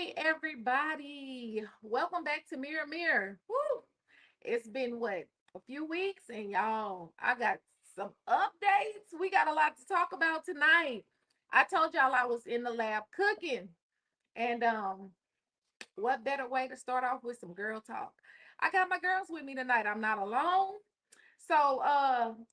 Hey everybody, welcome back to Mirror Mirror. Woo! It's been what, a few weeks, and y'all, I got some updates. We got a lot to talk about tonight. I told y'all I was in the lab cooking, and what better way to start off with some girl talk? I got my girls with me tonight. I'm not alone. So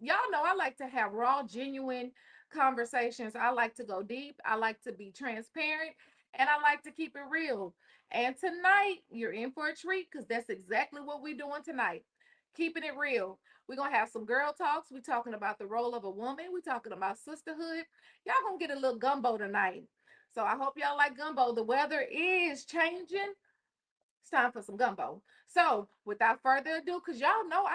y'all know I like to have raw, genuine conversations. I like to go deep. I like to be transparent and I like to keep it real. And tonight you're in for a treat because that's exactly what we're doing tonight. Keeping it real. We're gonna have some girl talks. We're talking about the role of a woman. We're talking about sisterhood. Y'all gonna get a little gumbo tonight. So I hope y'all like gumbo. The weather is changing. It's time for some gumbo. So without further ado, because y'all know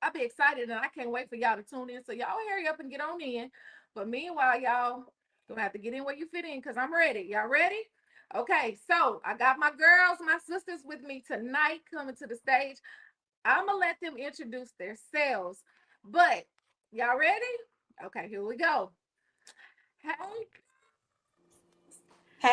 I'll be excited and I can't wait for y'all to tune in. So y'all hurry up and get on in. But meanwhile, y'all gonna have to get in where you fit in because I'm ready. Y'all ready? Okay, so I got my girls, my sisters with me tonight coming to the stage. I'm gonna let them introduce themselves. But y'all ready? Okay, here we go. Hey, Hey,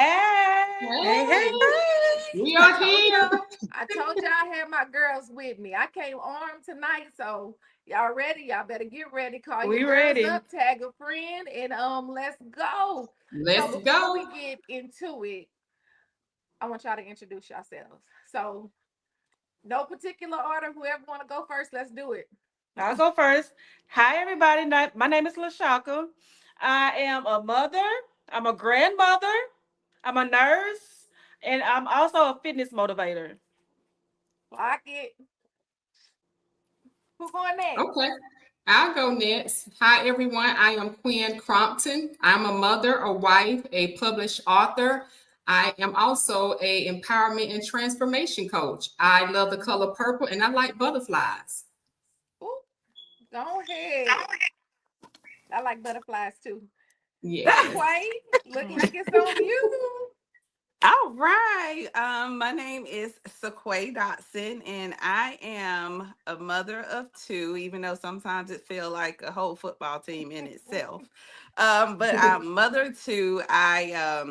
Hey, hey, hey, hey. we I are told here. y'all, I told y'all I had my girls with me. I came armed tonight, so y'all ready? Y'all better get ready. Call your We girls ready. up, tag a friend, and let's go. So Let's before we go. get into it, I want y'all to introduce yourselves. So no particular order. Whoever want to go first, let's do it. I'll go first. Hi, everybody. My name is LaShaka. I am a mother. I'm a grandmother. I'm a nurse. And I'm also a fitness motivator. Lock it. Who going next? Okay, I'll go next. Hi, everyone. I am Quinn Crompton. I'm a mother, a wife, a published author. I am also a empowerment and transformation coach. I love the color purple and I like butterflies. Ooh, go ahead. I like butterflies too. Yes. Sequay, look like it's on you. All right. My name is Sequay Dotson, and I am a mother of two, even though sometimes it feels like a whole football team in itself. But I'm mother of two. I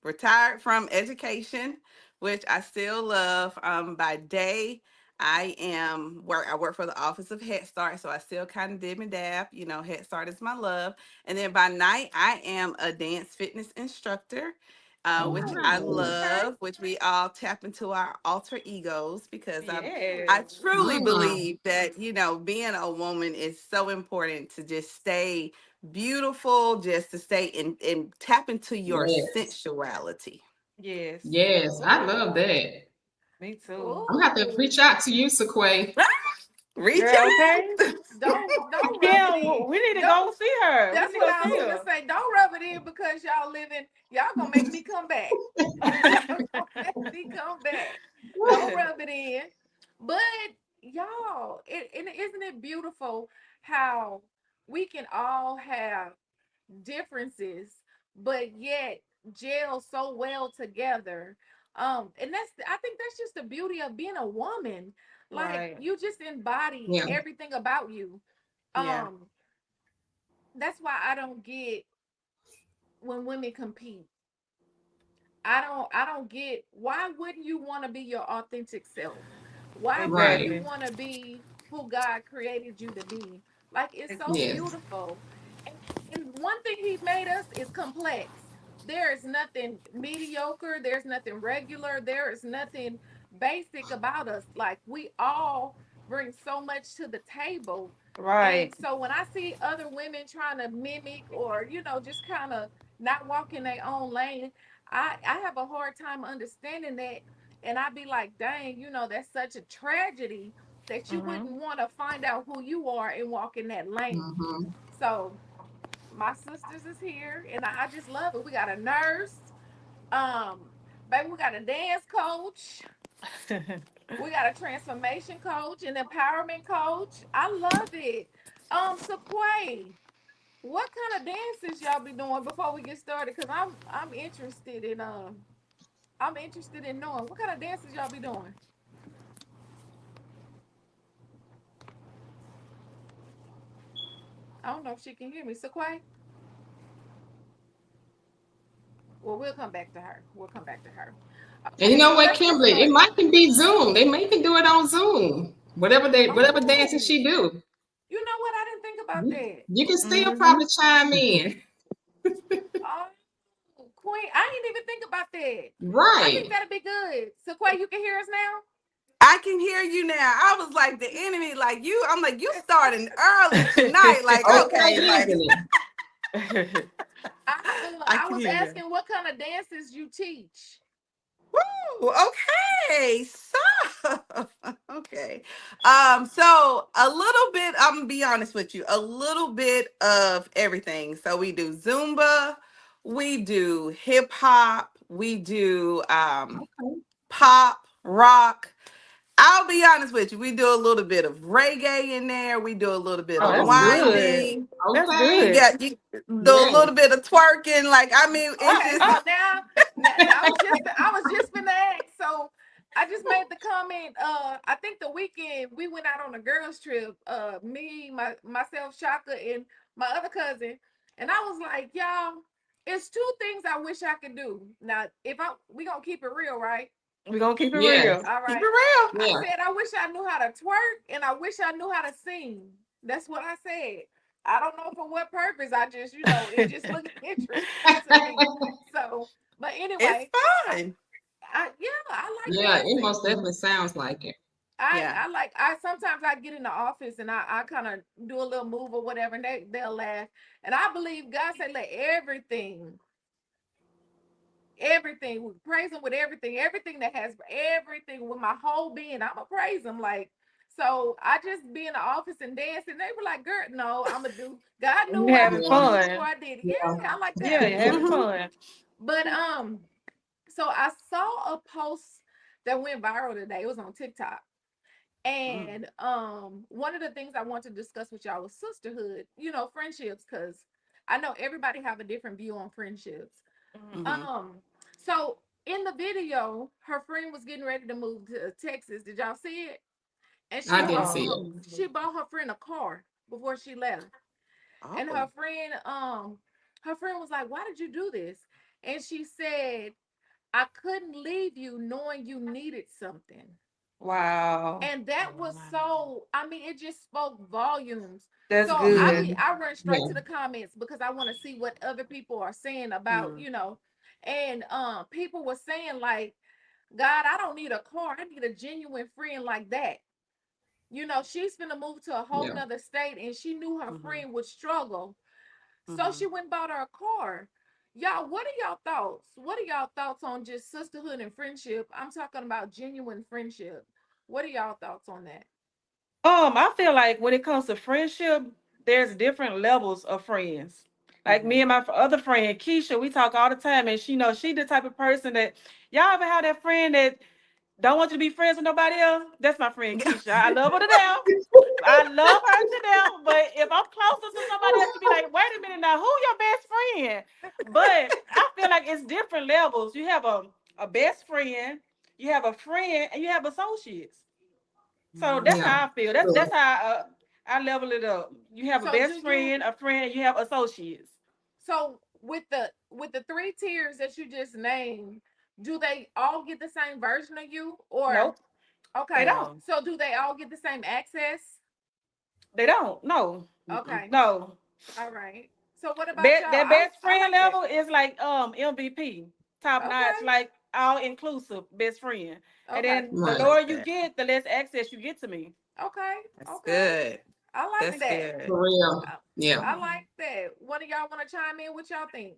retired from education, which I still love. By day, I work for the Office of Head Start, so I still kind of dib and dab. Head Start is my love. And then by night, I am a dance fitness instructor. Which I Oh, Oh. okay. love, which we all tap into our alter egos because I Yes. truly Mm. believe that being a woman is so important to just stay beautiful, just to stay and tap into your Yes. sensuality. Yes. Yes, I love that. Me too. I'm gonna have to Ooh. reach out to you, Sequay. Reach Girl, okay? out. Don't rub Yeah, it in. we need to Don't. go see her. We That's need to what go I was see gonna her. say. Don't rub it in because y'all living. Y'all gonna make me come back. Y'all gonna make me come back. Don't rub it in. But y'all, and isn't it beautiful how we can all have differences, but yet gel so well together. And I think that's just the beauty of being a woman. Like Right. you just embody Yeah. everything about you. Yeah. Um, that's why I don't get when women compete. I don't get why wouldn't you want to be your authentic self? Why wouldn't Right. you Exactly. want to be who God created you to be? Like it's Ex- so Yes. beautiful. And, and one thing he made us is complex. There is nothing mediocre, there's nothing regular, there is nothing basic about us. Like we all bring so much to the table. And Right. so when I see other women trying to mimic or just kind of not walk in their own lane, I have a hard time understanding that. And I'd be like, dang, that's such a tragedy that you Mm-hmm. wouldn't want to find out who you are and walk in that lane. Hmm. So my sisters is here and I just love it. We got a nurse, um, baby, we got a dance coach, we got a transformation coach, an empowerment coach. I love it. Sequay, what kind of dances y'all be doing before we get started? Because I'm interested in knowing what kind of dances y'all be doing. I don't know if she can hear me. Sequay, Well, we'll come back to her. We'll come back to her. And you Okay, know so what, let's get Kimberly? It started. might can be Zoom. They may can do it on Zoom. Whatever dances Oh, she do, you know what? I didn't think about you, that. you can still Mm-hmm. probably chime in. Oh, Queen, I didn't even think about that. I think Right. that'd be good. So, Quay, you can hear us now? I can hear you now. I was like the enemy, like you. I'm like you starting early tonight. Like Okay, okay, like Anthony. I I can was hear you. asking what kind of dances you teach. Woo, okay. So okay. So a little bit, I'm gonna be honest with you, a little bit of everything. So we do Zumba, we do hip hop, we do Okay. pop, rock. I'll be honest with you, we do a little bit of reggae in there, we do a little bit Oh, of that's Oh, good. winding, That's we okay. good. got you do a Yes. little bit of twerking. Like, I mean, it's Okay, just so now I was just gonna ask. So I just made the comment. I think the weekend we went out on a girls trip. Me, myself, Shaka, and my other cousin, and I was like, y'all, it's two things I wish I could do. Now, if I we gonna keep it real, right? We're gonna keep it Yes. real. All keep it right. real. I Yeah. said I wish I knew how to twerk, and I wish I knew how to sing. That's what I said. I don't know for what purpose. I just, it just looked interesting to me. So, but It's anyway, I, fun. yeah, I like Yeah, it dancing. most definitely sounds like it. Yeah. I sometimes I get in the office and I kind of do a little move or whatever, and they'll laugh. And I believe God said, let everything, we praise him with everything that has everything with my whole being. I'ma praise him. Like, so I just be in the office and dance, and they were like, girl, no, I'ma do. God knew You what I was having gonna do Yeah. before fun. I did it. Yeah. Yeah, I like to Yeah, have you're having fun. Hmm. fun. But so I saw a post that went viral today. It was on TikTok. And one of the things I want to discuss with y'all was sisterhood, friendships, because I know everybody have a different view on friendships. Mhm. Hmm. Um, so in the video, her friend was getting ready to move to Texas. Did y'all see it? And I didn't Uh-uh. see it. she bought her friend a car before she left. And Oh. her friend was like, "Why did you do this?" And she said, "I couldn't leave you knowing you needed something." Wow. And that was so, I mean, it just spoke volumes. That's So good. I run straight Yeah. to the comments because I want to see what other people are saying about, Mm. and people were saying like, God, I don't need a car. I need a genuine friend like that. She's gonna move to a whole Yeah. nother state and she knew her Hmm. friend would struggle. So Hmm. she went and bought her a car. Y'all, what are y'all thoughts? What are y'all thoughts on just sisterhood and friendship? I'm talking about genuine friendship. What are y'all thoughts on that? I feel like when it comes to friendship, there's different levels of friends. Like Hmm. me and my other friend Keisha, we talk all the time, and she knows she the type of person that y'all ever have that friend that don't want you to be friends with nobody else? That's my friend Keisha. I love her to death. I love her to death. But if I'm closer to somebody else, you be like, wait a minute now, who your best friend? But I feel like it's different levels. You have a best friend, you have a friend, and you have associates. So that's Yeah. how I feel. Sure. That's how I level it up. You have a So do best you friend, a friend, and you have associates. so with the three tiers that you just named, do they all get the same version of you? Or Nope, they okay, don't. No. so do they all get the same access? They don't. No, Mm-mm. Okay, no. all right. So what about y'all? That best I friend like that. level is like MVP, top notch, Okay, like all inclusive best friend. And okay, then I the Right. lower like you that. get, the less access you get to me. okay, That's okay. good. I like That's that. good. For real. I, Yeah. I like that. One of y'all want to chime in? What y'all think?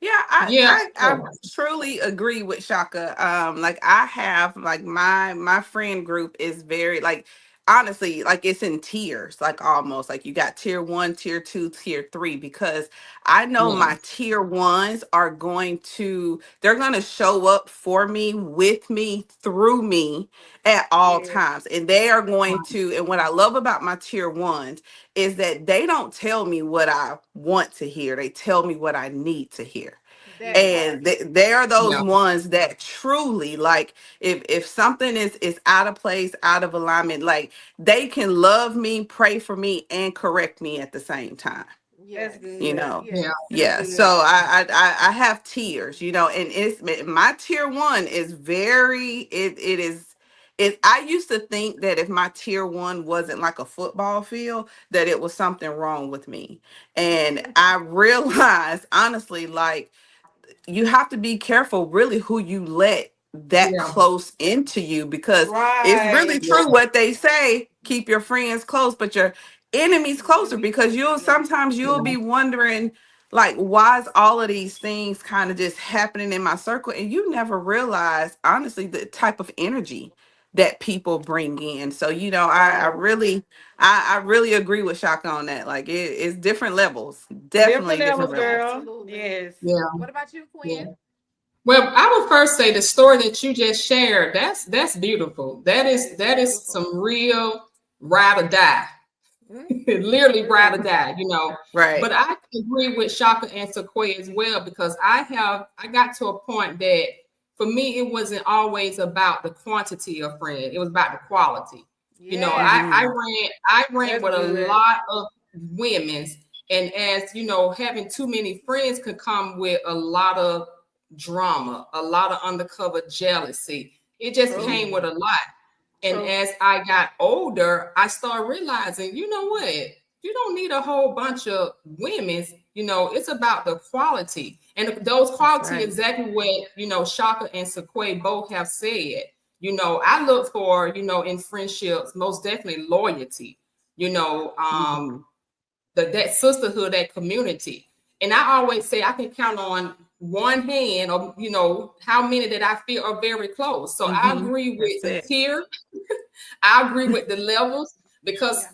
Yeah, Yeah. I truly agree with Shaka. Like I have like my friend group is very like honestly like it's in tiers, like almost like you got tier one, tier two, tier three, because I know Yeah. my tier ones are they're gonna show up for me, with me, through me at all Yes. times. And they are going to, and what I love about my tier ones is that they don't tell me what I want to hear. They tell me what I need to hear. That Yes. part. And they are those Yeah. ones that truly like if something is out of place, out of alignment, like they can love me, pray for me, and correct me at the same time. Yes. good. You know. Yes. Yeah. Yeah, Good. so I have tiers, you know, and it's my tier one is very it is it. I used to think that if my tier one wasn't like a football field, that it was something wrong with me, and I realized honestly, like you have to be careful really who you let that Yeah. close into you, because it's really Right. Yeah. true what they say, keep your friends close but your enemies closer, Enemies because you'll closer, yeah. sometimes you'll Yeah. be wondering like why is all of these things kind of just happening in my circle, and you never realize honestly the type of energy that people bring in. So you know I Right. really I really agree with Shaka on that. Like it's different levels, Different definitely different levels, levels. girl. Absolutely. Yes. Yeah. What about you, Yeah. Quinn? Well, I would first say the story that you just shared, that's beautiful. That is Beautiful. some real ride or die. Mhm. Literally ride or Mhm. die, you know. Right. But I agree with Shaka and Sequoia as well, because I got to a point that for me it wasn't always about the quantity of friends, it was about the quality. You know, Yes. Mhm. I ran That's with a good. lot of women's, and as you know, having too many friends could come with a lot of drama, a lot of undercover jealousy. It just True. came with a lot. And True. as I got older, I started realizing, you know what? You don't need a whole bunch of women's, you know, it's about the quality. And those That's quality, right. exactly what, you know, Shaka and Sequoia both have said. You know, I look for, you know, in friendships, most definitely loyalty, you know, Mhm. that sisterhood, that community. And I always say I can count on one hand, or you know, how many that I feel are very close. So I Mhm. agree That's with the it. tier. I agree with the levels, Yeah. because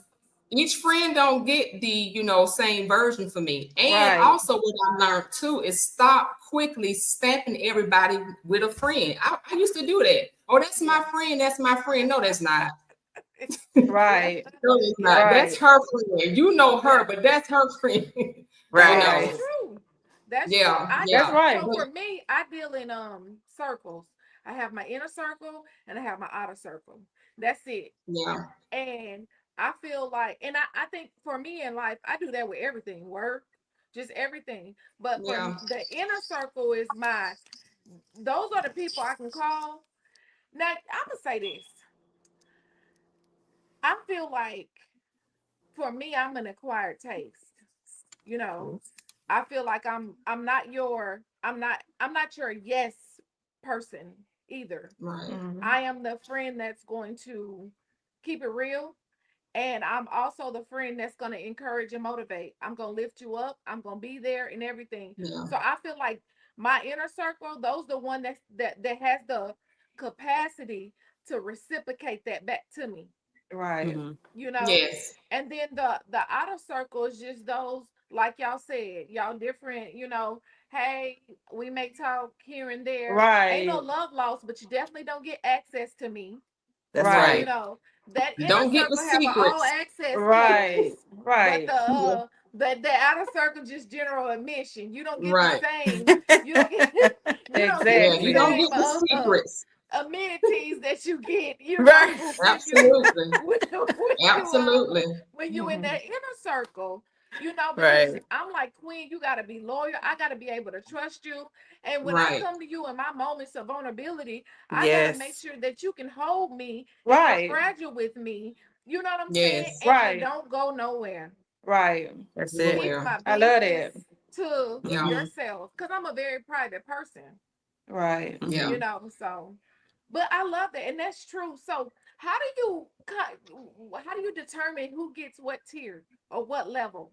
each friend don't get the, you know, same version for me. And Right. also what I learned too is stop quickly stamping everybody with a friend. I used to do that. Oh, that's Yeah. my friend. That's my friend. No, that's not. Yeah. Right. No, it's Yeah. not. That's Right. her friend. You know her, Yeah. but that's her friend. You No, Right. that's know. Right. true. That's true. Yeah, I That's yeah. right. so But for me, I deal in circles. I have my inner circle and I have my outer circle. That's it. yeah, And I feel like, and I think for me in life, I do that with everything, work, just everything. But for yeah, the inner circle is my, those are the people I can call. Now, I'm gonna say this. I feel like for me, I'm an acquired taste. You know, I feel like I'm not your yes person either. right. Mhm. I am the friend that's going to keep it real. And I'm also the friend that's going to encourage and motivate. I'm going to lift you up. I'm going to be there and everything. Yeah, So I feel like my inner circle, those the one that has the capacity to reciprocate that back to me, Right. Mhm. you know. yes, And then the outer circle is just those, like y'all said, y'all different, you know. Hey, we may talk here and there. Ain't no Right. love lost, but you definitely don't get access to me, That's you Right. right. know. That you inner don't get the circle have an all secrets. access pass, Right. but Right. Yeah, the outer circle just general admission. You don't get the right. same, you don't get you don't get Yeah, the you Exactly. don't same get the secrets. amenities that you get, you Right. know, Absolutely, when you absolutely. when you in Mhm. that inner circle, you know, because Right. I'm like, Queen, you got to be loyal. I got to be able to trust you. And when I Right. come to you in my moments of vulnerability, I got to make Yes. sure that you can hold me and you're Right. fragile with me. You know what I'm saying? Yes. And you Right. don't go nowhere. Right. That's it. Keep Nowhere. my I love business that. to Yeah, Mhm. yourself because I'm a very private person, Right. yeah. you Mhm. know. So, but I love that. And that's true. So, how do you determine who gets what tier or what level?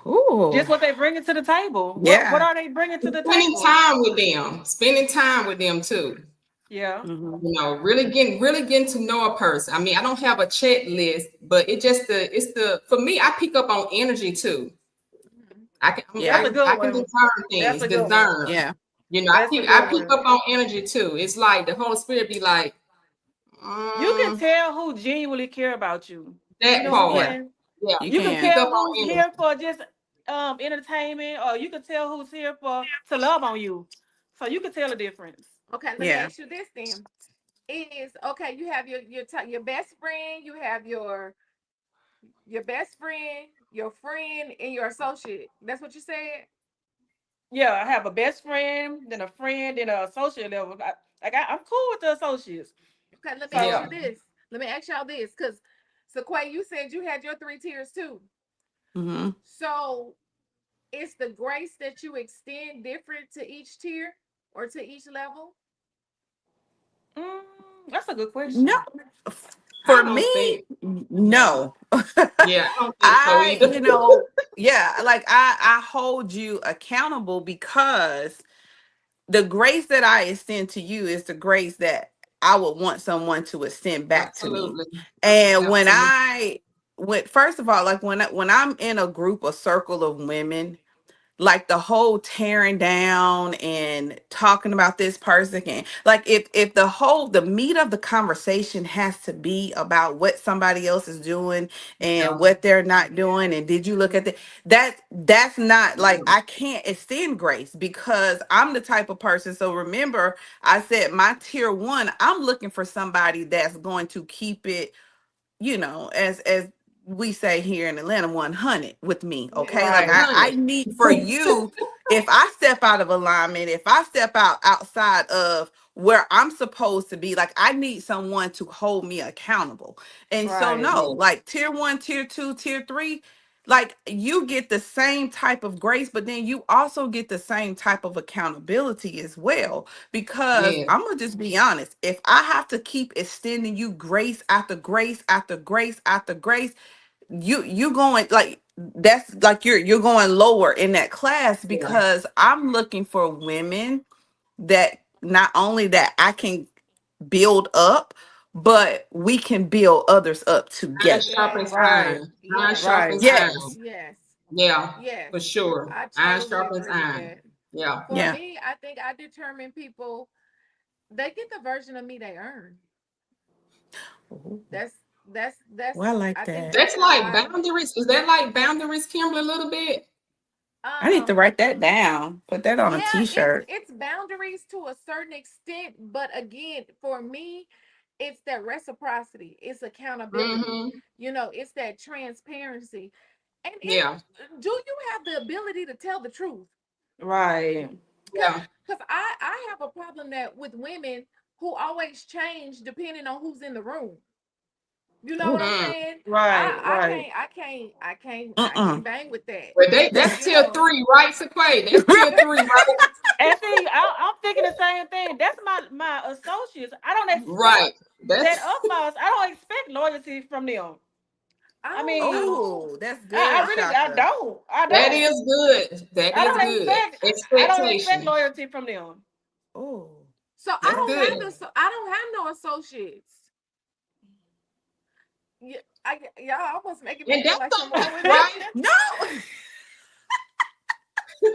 Ooh. Just what they bring to the table. What Yeah. are they bringing to the Spending table? time with them, spending time with them too. Yeah. Mhm. You know, really getting to know a person. I mean, I don't have a checklist, but it's the for me, I pick up on energy too. Mhm. That's Yeah. a good I can one. discern That's things, a good one. discern. Yeah. You know, That's a I good pick one. up on energy too. It's like the Holy Spirit be like, You can mm, tell who genuinely care about you. You that know what I'm part. Yeah. saying? Yeah, You You can you pick can. up tell on who's energy. here for just entertainment, or you can tell who's here for to love on you. So you can tell the difference. Okay, let me Yeah. ask you this then. Is okay, you have your best friend, you have your best friend, your friend, and your associate. That's what you said? Yeah, I have a best friend, then a friend, then an associate level. I'm cool with the associates. Okay, let me ask So you Yeah, this. Let me ask y'all this, because Sequay, you said you had your 3 tiers too. Mm-hmm. So is the grace that you extend different to each tier or to each level? mm, that's a good No, question. I for don't me, think. Yeah, no. yeah, I don't think so I, either. yeah, like I hold you accountable because the grace that I extend to you is the grace that I would want someone to extend back to me. Absolutely, And absolutely. when first of all, like when I'm in a group, a circle of women, like the whole tearing down and talking about this person, and like if the meat of the conversation has to be about what somebody else is doing Yeah, and what they're not doing, and did you look at that's not, like, I can't extend grace because I'm the type of person. So remember, I said my tier one, I'm looking for somebody that's going to keep it, as we say here in Atlanta, 100 with me. Yeah. Okay. Like Right. I 100. need for you, if I step out of alignment, if I step outside of where I'm supposed to be, like I need someone to hold me accountable. And so Right. no, Yeah, like tier one, tier two, tier three, like you get the same type of grace, but then you also get the same type of accountability as well. Because yeah, I'm gonna just be honest, if I have to keep extending you grace after grace after grace after grace, you going, like, that's like you're going lower in that class, yeah. because I'm looking for women that not only that I can build up, but we can build others up Iron together. sharpens Yes. Right. iron. Iron Yes. Right. sharpens Yes. iron. Yes. Yeah, Yes. for sure. I Iron totally sharpens agree with iron. that. Yeah. For Yeah. me, I think I determine people, they get the version of me they earn. Ooh. That's that's Well, I like I think that. that's That's how like I boundaries. Is that like boundaries, Kimberly, a little bit? I need to um write that down. Put that on a yeah, t-shirt. it's boundaries to a certain extent, but again, for me, it's that reciprocity, it's accountability, Mm-hmm. it's that transparency. And it's, Yeah. do you have the ability to tell the truth? Right. Because Yeah. I have a problem that with women who always change depending on who's in the room. You know what Ooh. I'm Mm. saying? Right. I Right. can't I can't I can't I Uh-uh. can't bang with that. Well, that's You tier know. three, right, Sequay? That's tier three, right? And see, I'm thinking the same thing. That's my associates. I don't expect Right. That's that of us. I don't expect loyalty from them. I I mean, don't Oh, that's I good, really I Shaka. don't. I that don't. is good. That I is don't good. expect I don't expect Expectation. loyalty from them. Oh, so That's good. I don't have no associates. Yeah, y'all almost making me And feel that's like something okay, wrong with me. right? no.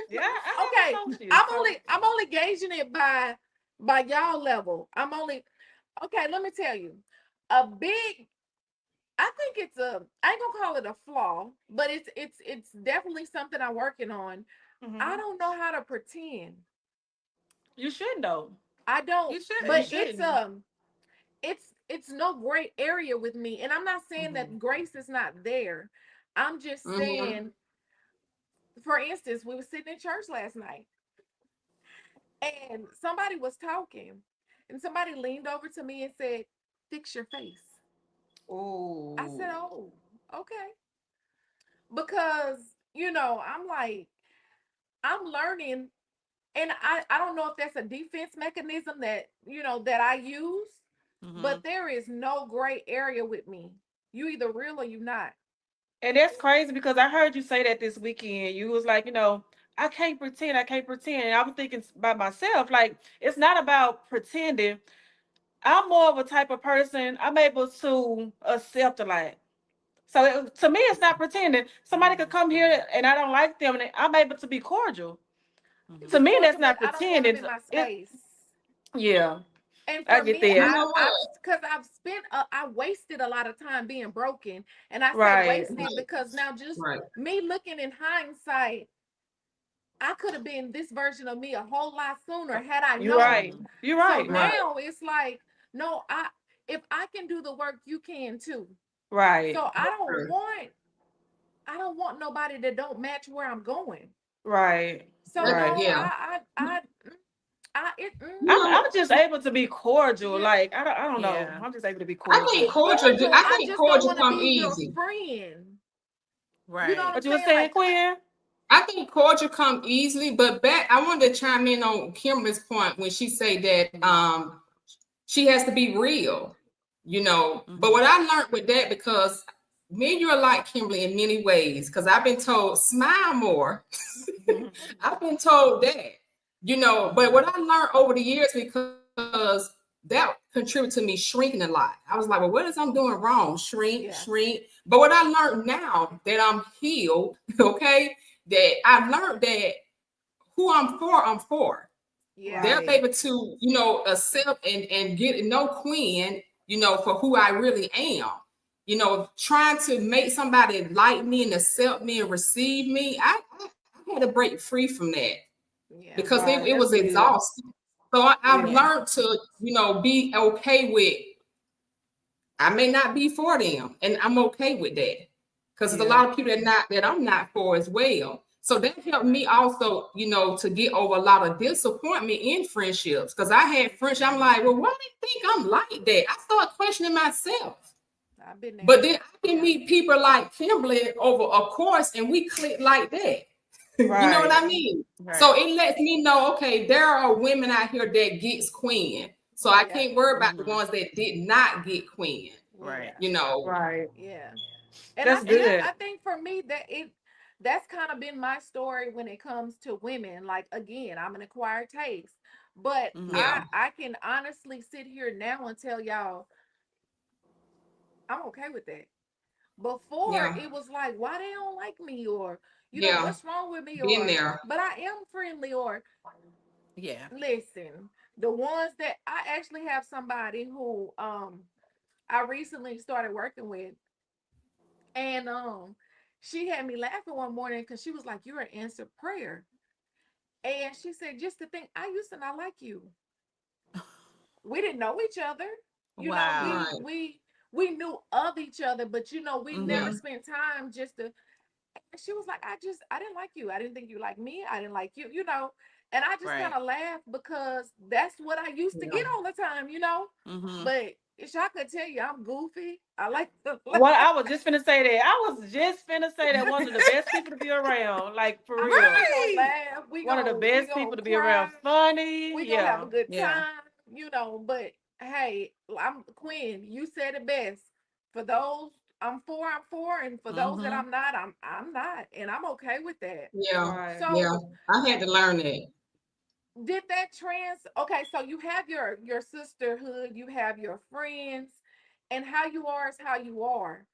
Yeah, I Okay, have associates. So I'm only gauging it by y'all level. I'm only okay. Let me tell you, a big. I think it's a. I ain't gonna call it a flaw, but it's definitely something I'm working on. I mhm. don't know how to pretend. You shouldn't though. I don't. You You But shouldn't. shouldn't. it's no gray area with me, and I'm not saying Mhm. that grace is not there. I'm just Mm-hmm. saying, for instance, we were sitting in church last night and somebody was talking, and somebody leaned over to me and said, "Fix your face." I said, Oh. "Oh, okay," because I'm like, I'm learning, and I don't know if that's a defense mechanism that I use, but Mhm. there is no gray area with me. You either real or you not. And that's crazy because I heard you say that this weekend. You was like, I can't pretend, I can't pretend. And I was thinking by myself, like, it's not about pretending. I'm more of a type of person, I'm able to accept a lot. So to me, it's not pretending. Somebody could come here and I don't like them, and I'm able to be cordial. To Be Mhm. me, that's cordial, but not I don't want them pretending. in my It, space. yeah, And I for get me, You that. know what? because I wasted a lot of time being broken, and I say Right, wasted because now just Right. me looking in hindsight, I could have been this version of me a whole lot sooner had I you're right. known. Mhm. You're So right. Right. now it's like, no, if I can do the work, you can too. Right. So That's true. I don't want nobody that don't match where I'm going. Right. So Right. no, Right. Yeah. You I'm know, just able to be cordial. yeah. Like I don't know. Yeah. I'm just able to be I think cordial. cordial. Cordial. I I think just don't cordial want to come be your easy. friend. You know what Right. I'm What you were saying? saying, Like, Quinn? I think cordial come easily, but back I wanted to chime in on Kimberly's point when she said that she has to be real, you know. But Mhm. what I learned with that, because me and you are like Kimberly in many ways, because I've been told smile more. I've been told that, you know. But what I learned over the years, because that contributed to me shrinking a lot. I was like, well, what is I'm doing wrong? Shrink, yeah, shrink. But what I learned now that I'm healed, okay, that I've learned that who I'm for, I'm for. yeah, They're Right. able to, you know, accept and get to know Queen, you know, for who I really am. You know, trying to make somebody like me and accept me and receive me, I had to break free from that yeah, because Right. it That's was good. exhausting. So I've Yeah. Yeah. learned to, you know, be okay with, I may not be for them, and I'm okay with that because there's a Yeah. lot of people that I'm not for as well. So that helped right. me also, you know, to get over a lot of disappointment in friendships because I had friendships. I'm like, well, why do they think I'm like that? I started questioning myself. I've been there. But then I can Yeah, meet people like Kimberly over a course, and we click like that. You know what Right. I yeah, mean? So Right. it lets me know, okay, there are women out here that gets Queen. So I yeah, can't worry about the Mhm. ones that did not get Queen. Right. yeah, You know, Right. yeah. And That's I good. think for me that's kind of been my story when it comes to women. Like again, I'm an acquired taste, but Mhm. yeah, I can honestly sit here now and tell y'all I'm okay with that. Before yeah, it was like, why they don't like me, or yeah, what's wrong with me, been or there. but I am friendly, or Yeah. listen, the ones that I actually have somebody who I recently started working with, and she had me laughing one morning because she was like, "You're an answered prayer," and she said, "Just to think, I used to not like you. We didn't know each other. You know, Wow. Right. we knew of each other, but we never Yeah. Mhm. spent time just to." And she was like, I didn't like you. I didn't think you liked me. I didn't like you. And I just kind Right. of laughed because that's what I used to Yeah. get all the time. Mhm. But I could tell you, I'm goofy. I like to laugh. What I was just finna say that. I was just finna say that one of the best people to be around. Like for I mean, we real. gonna Right. laugh. One of the We best gonna people to be cry. around. Funny. We gonna have a Yeah. good Yeah. time. But hey, I'm Quinn. You said it best. For those I'm for, and for those that Mhm. I'm not, and I'm okay with that. Yeah. Right. Yeah. So I had to learn that. did that trans okay, so you have your sisterhood, you have your friends, and how you are is how you are.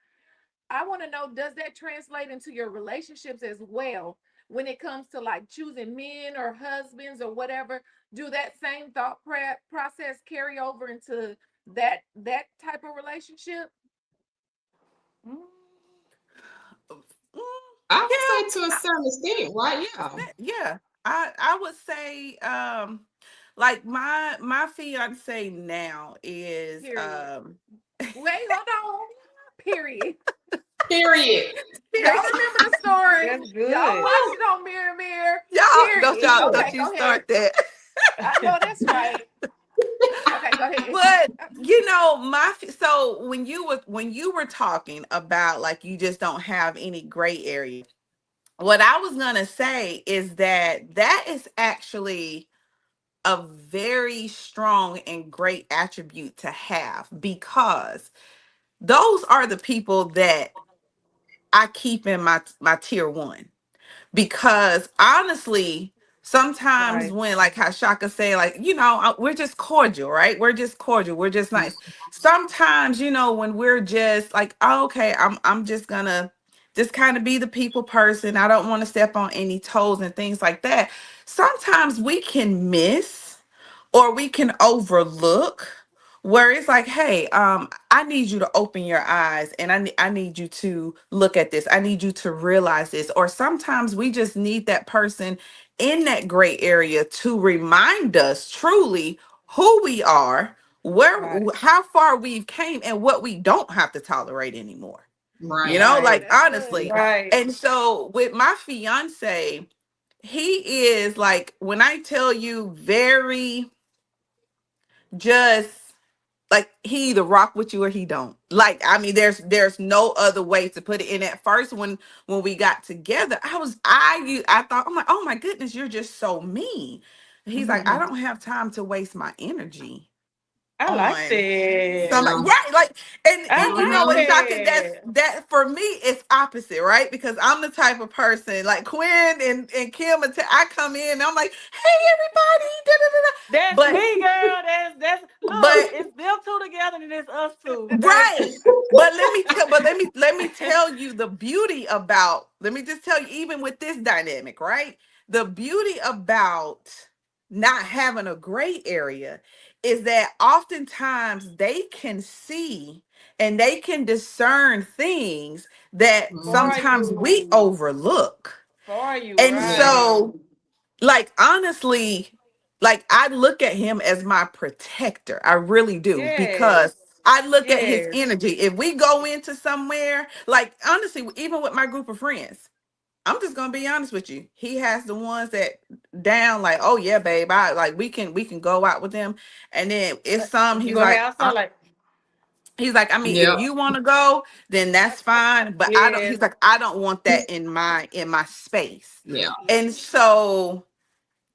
I want to know, does that translate into your relationships as well when it comes to like choosing men or husbands or whatever? Do that same process carry over into that type of relationship? Mm. Mm, I would yeah. say to a certain extent, right? Yeah. Yeah. I would say like my fiance now is Period. Wait, hold on. Period. Period. Y'all remember the story? That's Y'all good. watched it on Mirror Mirror. Period. y'all Good. don't Okay, you go ahead. start that. I know that's right. Okay, go ahead. But so when you were talking about like you just don't have any gray area, what I was gonna say is that is actually a very strong and great attribute to have, because those are the people that I keep in my tier one. Because honestly, sometimes Right. when, like how Shaka say, like, we're just cordial, right? We're just cordial, we're just nice. Sometimes, when we're just like, oh, okay, I'm just gonna just kind of be the people person. I don't want to step on any toes and things like that. Sometimes we can miss, or we can overlook, where it's like, hey, I need you to open your eyes, and I need you to look at this. I need you to realize this. Or sometimes we just need that person in that gray area to remind us truly who we are, Right. how far we've came, and what we don't have to tolerate anymore. You Right. know, Right. like That's good. honestly. Right. And so with my fiance, he is like, when I tell you, very just like, he either rock with you or he don't. Like, I mean, there's no other way to put it. And at first, when we got together, I thought, I'm like, oh my goodness, you're just so mean. He's like, I don't have time to waste my energy I like on that. somebody, Yeah. right? Like, and you I know like what, Shaka, that. that for me it's opposite, right? Because I'm the type of person like Quinn and Kim, I come in and I'm like, hey everybody, da, da, da, da. That's me, girl. That's look, But it's them two together and it's us two. Okay. right. But let me tell you the beauty about, let me just tell you, even with this dynamic, right? The beauty about not having a gray area is that oftentimes they can see and they can discern things that For sometimes we you. overlook. For you, And Yeah. right. so, like, honestly, like, I look at him as my protector. I really do, Yes. because I look at his Yes. energy. If we go into somewhere, like, honestly, even with my group of friends, I'm just gonna be honest with you. He has the ones that down, like, oh yeah, babe, I like, we can go out with them. And then it's some, You gonna have some like he's like, I mean, if Yep. you want to go, then that's fine. But I don't, yes. he's like, I don't want that in my space. Yeah. Yeah. And so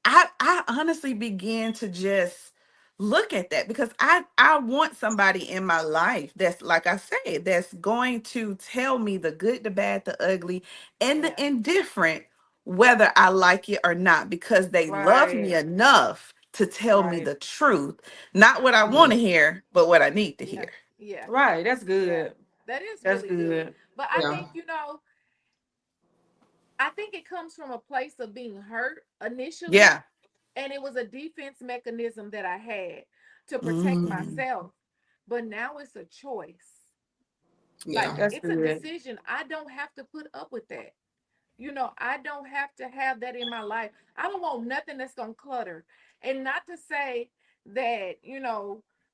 I honestly began to just look at that, because I want somebody in my life that's, like I said, that's going to tell me the good, the bad, the ugly, and Yeah. the indifferent, whether I like it or not, because they love me Right. enough to tell me Right. the truth, not what I want Yeah. to hear, but what I need to Yeah. hear. Yeah. Right. That's Yeah. good. That is That's really good. good. But I Yeah. think, I think it comes from a place of being hurt initially, Yeah. and it was a defense mechanism that I had to protect Mm. myself. But now it's a choice. Like, Yeah. That's it's a good. decision. I don't have to put up with that. I don't have to have that in my life. I don't want nothing that's gonna clutter. And not to say that,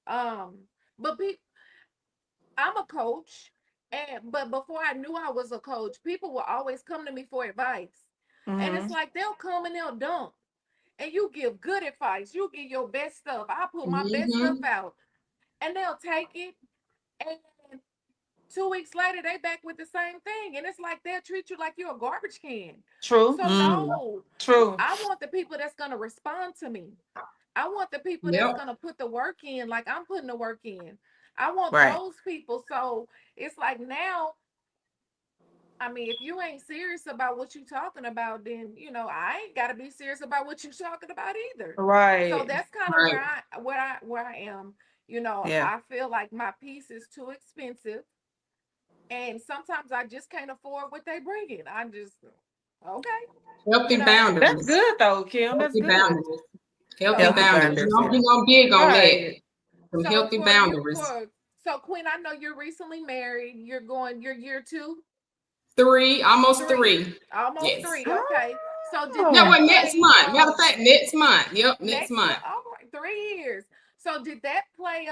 um, but I'm a coach, and but before I knew I was a coach, people will always come to me for advice. And it's Mhm. like they'll come and they'll dump. And you give good advice. You give your best stuff. I put my best stuff Mm-hmm. out. And they'll take it. And 2 weeks later, they back with the same thing. And it's like they'll treat you like you're a garbage can. True. So Mm. no, True. I want the people that's gonna respond to me. I want the people that's Yep. gonna put the work in like I'm putting the work in. I want Right. those people. So it's like now, I mean, if you ain't serious about what you talking about, then I ain't gotta be serious about what you talking about either. So Right. that's kind of Right. where I am. Yeah. I feel like my piece is too expensive, and sometimes I just can't afford what they bring in. I just okay, you Healthy know. That's boundaries. good though, Kim. That's Healthy good. boundaries. Healthy So Healthy boundaries. boundaries. Yeah. I'm big on that. Right. Some so healthy for you boundaries. for so Quinn, I know you're recently married. You're year two, 3, almost three, 3. almost Yes. three. Okay. So did Yeah, that Oh. well, next play month. Matter of fact, next month. Yep, next next month? month. All right, 3 years. So did that play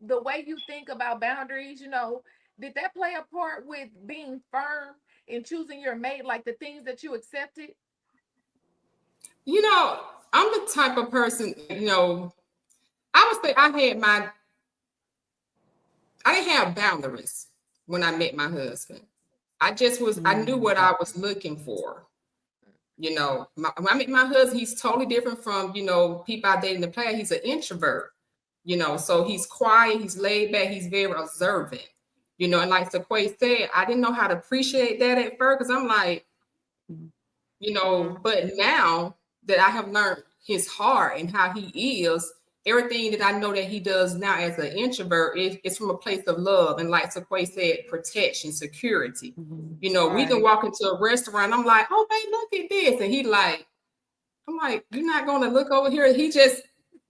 the way you think about boundaries, did that play a part with being firm in choosing your mate, like the things that you accepted? You know, I'm the type of person, I would say I didn't have boundaries when I met my husband. I knew what I was looking for. When I met my husband, he's totally different from, people I dated in the past. He's an introvert, so he's quiet, he's laid back, he's very observant, and like Sequay said, I didn't know how to appreciate that at first, because I'm like, but now that I have learned his heart and how he is, everything that I know that he does now as an introvert is from a place of love. And like Sequay said, protection, security. We can walk into a restaurant. I'm like, oh, babe, look at this. And I'm like, you're not going to look over here. He just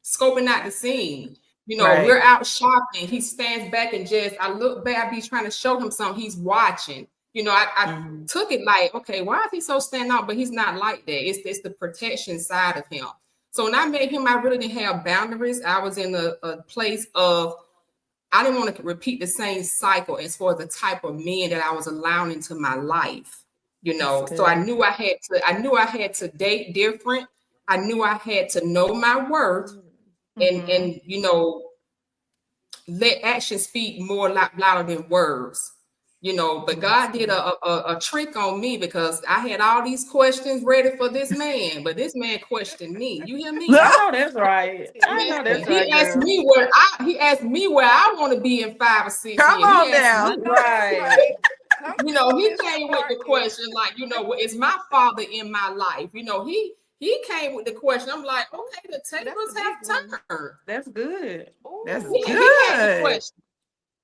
scoping out the scene. Right. We're out shopping. He stands back and I look back, I be trying to show him something. He's watching. I took it like, okay, why is he so stand out? But he's not like that. It's the protection side of him. So when I met him, I really didn't have boundaries. I was in a place of I didn't want to repeat the same cycle as far as the type of men that I was allowing into my life, you know. That's So I good. knew I had to date different. I knew I had to know my worth Mhm. and you know, let action speak more louder than words, you know. But God did a trick on me because I had all these questions ready for this man, but this man questioned me. You hear me? I know that's right. I Man, know that's he right, asked girl. me he asked me where I want to be in 5 or 6 Come years. on He asked now. I me, know that's Right. right. Come you know, on, he Mr. came with the Marcus. question like, you know, is my father in my life? You know, he came with the question. I'm like, okay, the That's tables the big one. have turned. That's good. That's Ooh, He had the good. question.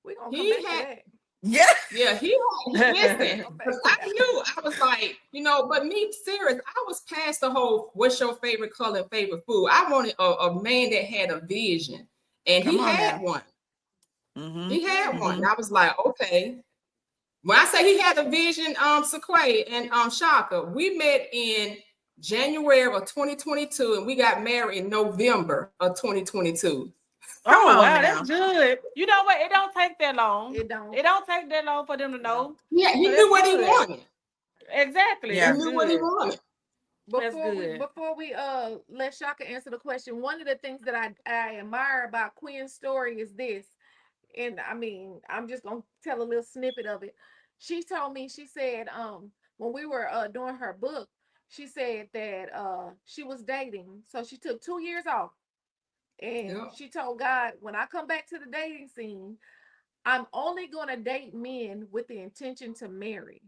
we're gonna come He back to had that. Yeah. Yeah, he listen, Come because back I to knew I was like, you know, but me serious, I was past the whole what's your favorite color and favorite food. I wanted a man that had a vision, and Come he on had now. one. Mm-hmm. He had that. one. And I was like, okay. When I say he had a vision, Sequay and Shaka, we met in January of 2022, and we got married in November of 2022. Come Oh on wow, now. that's good. You know what? It don't take that long. It don't. It don't take that long for them to It know. Yeah, he So knew that's what he good. wanted. Exactly. He Yeah. That's knew what he good. wanted. That's good. Before we let Shaka answer the question, one of the things that I admire about Quinn's story is this, and I mean, I'm just gonna tell a little snippet of it. She told me, she said, when we were doing her book, she said that she was dating, so she took 2 years off, and Yep. she told God, when I come back to the dating scene, I'm only gonna date men with the intention to marry.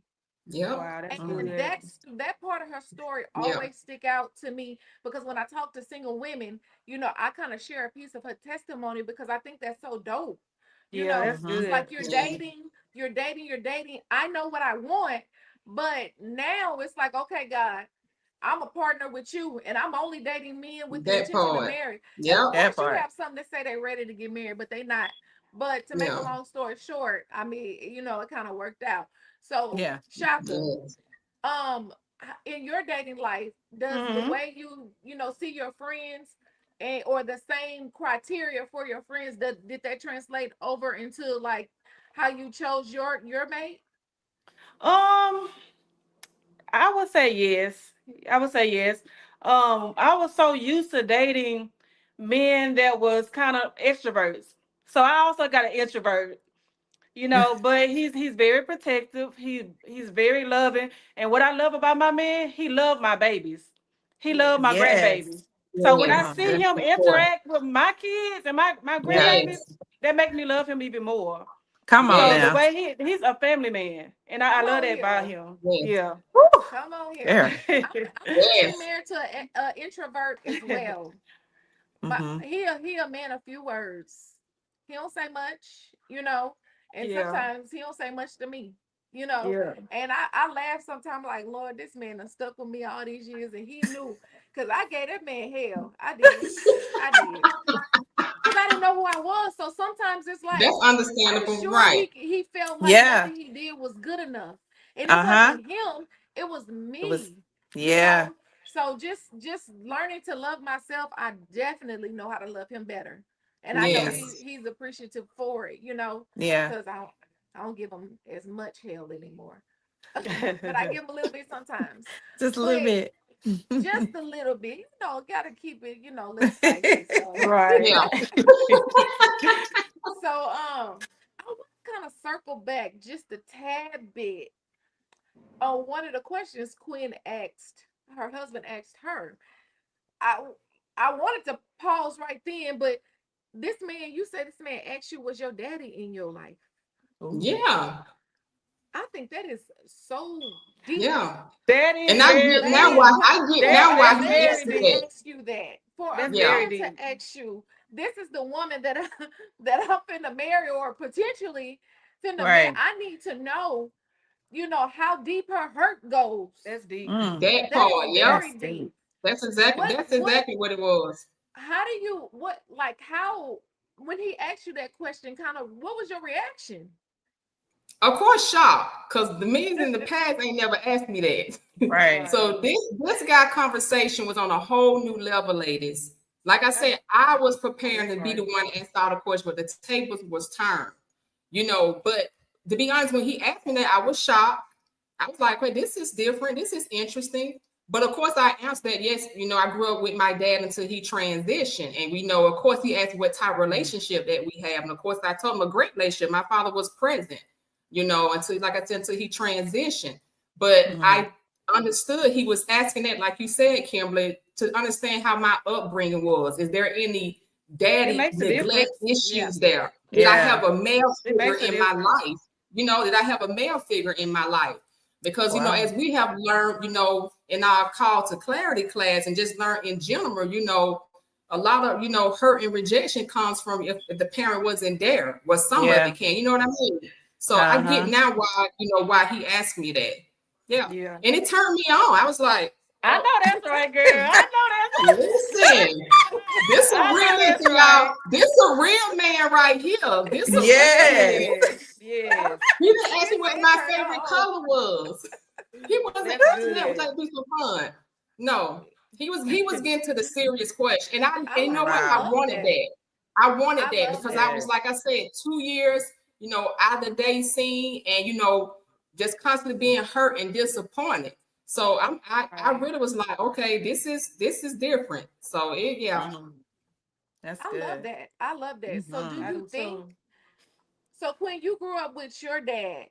Yep. Wow, that's And Mm. good. that part of her story Yeah. always stick out to me because when I talk to single women, you know, I kind of share a piece of her testimony because I think that's so dope. You Yeah, know, that's Mhm. it's like good. Yeah. you're dating. I know what I want, but now it's like, okay, God, I'm a partner with you, and I'm only dating men with the That intention to part. marry. And of Yep. That course, you part. have some that say they're ready to get married, but they not. But to make a Yeah. long story short, I mean, you know, it kind of worked out. So, Yeah. Shaka, Yes. um in your dating life, does the Mm-hmm. way you know see your friends and or the same criteria for your friends, did that translate over into like how you chose your mate? I would say yes. I would say yes. I was so used to dating men that was kind of extroverts. So I also got an introvert, you know, but he's very protective. He's very loving. And what I love about my man, he loved my babies. He loved my Yes. grandbabies. Yes. So when Come I Yes. on see now. him Of course. interact with my kids and my Yeah. grandbabies, Yes. that makes me love him even more. Come on So the Yes. now. way he's a family man, and I Come love on that about here. him. Yes. Yeah. Come on here. There. I'm actually Yes. married to a introvert as well. My Mm-hmm. he a man of few words. He don't say much, you know, and Yeah. sometimes he don't say much to me, you know. Yeah. And I laugh sometimes like, Lord, this man done stuck with me all these years, and he knew, cause I gave that man hell. I did, cause I didn't know who I was. So sometimes it's like That's I'm understandable. sure Right. he felt like Yeah. nothing he did was good enough, and it Uh-huh. wasn't him, it was It was, me, you yeah. know. So just learning to love myself, I definitely know how to love him better, and I know Yeah. Yes. he's appreciative for it, you know, Yeah. because I don't give him as much hell anymore, but I give him a little bit sometimes, Just a little but bit. just a little bit, you know, gotta keep it, you know, a little spicy. So Right. Yeah. so I want to kind of circle back just a tad bit on one of the questions Quinn asked her husband asked her. I I wanted to pause right then, but this man, you said this man asked you, was your daddy in your life? Ooh. Yeah. I think that is so deep. Yeah. That is And I very get That now is deep. why because That's for a man very he asked to deep. that. ask you that, for a That's Yeah. very man to deep. ask you, this is the woman that that I'm finna marry or potentially finna marry. Right. I need to know, you know, how deep her hurt goes. That's deep. Mm. That That is part. Yep. very That's deep. deep. That's What exactly what it was. how do you what like how when he asked you that question, kind of what was your reaction? Of course, shocked, because the men in the past ain't never asked me that. Right. Right. So this guy conversation was on a whole new level, ladies. Like I said, I was preparing That's to be right. the one that asked all the questions, but the tables was turned, you know. But to be honest, when he asked me that, I was shocked. I was like, "Wait, this is different. This is interesting." But of course, I answered that yes. You know, I grew up with my dad until he transitioned, and we know, of course, he asked what type of relationship that we have, and of course, I told him a great relationship. My father was present, you know, until, like I said, until he transitioned. But Mhm. I understood he was asking that, like you said, Kimberly, to understand how my upbringing was. Is there any daddy makes a neglect difference. Yeah. issues there? Did I have Yeah. a male It figure makes a in my difference. life? You know, did I have a male figure in my life? Because, you know, Wow. as we have learned, you know, in our Call to Clarity class and just learn in general, you know, a lot of, you know, hurt and rejection comes from if the parent wasn't there. Well, some of Yeah. it can, you know what I mean? So I get Uh-huh. now why, you know, why he asked me that. Yeah. Yeah. And it turned me on. I was like, I oh, know that's right, girl. I know that's listen, this a I real, know that's listen, y'all. right. This a real man right here. This a real Yes. man. Yes. Yes. He didn't ask me His what face my turned favorite on. color was. He wasn't That's asking that. Was good. like, be for fun. No, he was getting to the serious question. And you know what? I Wow. love wanted that. that. I wanted I that love because I that. was, Yes. like I said, 2 years, you know, out of the day scene and, you know, just constantly being hurt and disappointed. So I Right. really was like, okay, this is different. So yeah. Mhm. That's I love good. that. I love that. So do Mhm. I you do think too. so Quinn, you grew up with your dad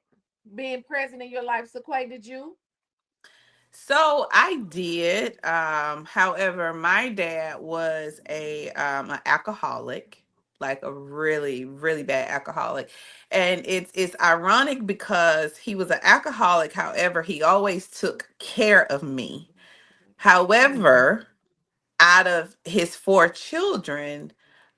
being present in your life, so Quay, did you? So I did. However, my dad was an alcoholic, like a really, really bad alcoholic. And it's ironic because he was an alcoholic, however, he always took care of me. However, out of his four children,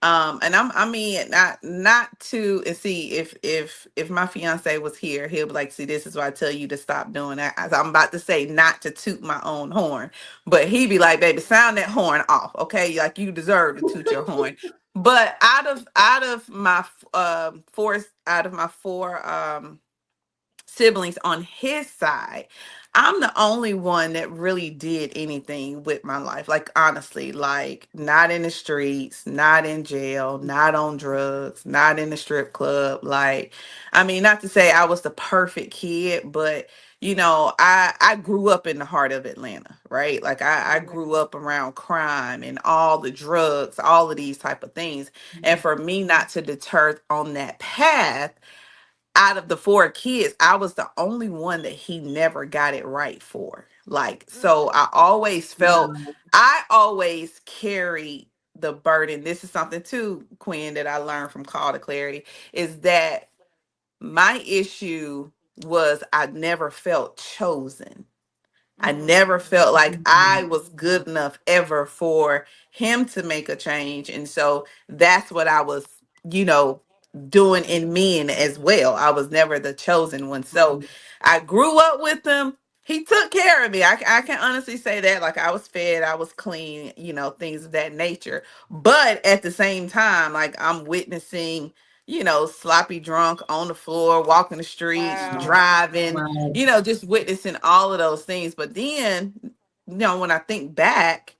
and I mean, not to, and see, if my fiance was here, he'll be like, see, this is why I tell you to stop doing that. As I'm about to say, not to toot my own horn, but he'd be like, baby, sound that horn off, okay? Like, you deserve to toot your horn. But out of my four siblings on his side, I'm the only one that really did anything with my life. Like, honestly, like, not in the streets, not in jail, not on drugs, not in the strip club. Like, I mean, not to say I was the perfect kid, but you know, I grew up in the heart of Atlanta, right? Like, I Yeah. grew up around crime and all the drugs, all of these type of things. And for me not to deter on that path, out of the four kids, I was the only one that he never got it right for. Like, so Mm, I always carried the burden. This is something too, Quinn, that I learned from Call to Clarity, is that my issue was I never felt chosen. I never mm, felt like I was good enough ever for him to make a change. And so that's what I was, you know, doing in me and as well. I was never the chosen one. So I grew up with him. He took care of me. I can honestly say that. Like, I was fed, I was clean, you know, things of that nature. But at the same time, like, I'm witnessing, you know, sloppy drunk on the floor, walking the streets, Wow. driving, you know, just witnessing all of those things. But then, you know, when I think back,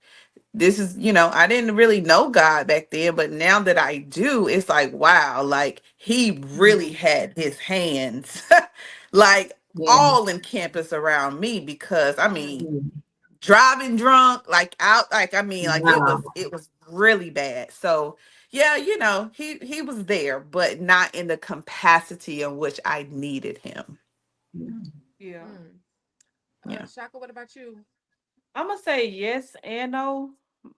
this is, you know, I didn't really know God back then, but now that I do, it's like, wow, like, he really had his hands like Yeah. all in campus around me, because I mm. mean, driving drunk, like, out, like, I mean, like, Wow. it was really bad. So yeah, you know, he was there, but not in the capacity in which I needed him. Yeah. Mm. Yeah. Shaka, what about you? I'm gonna say yes and no.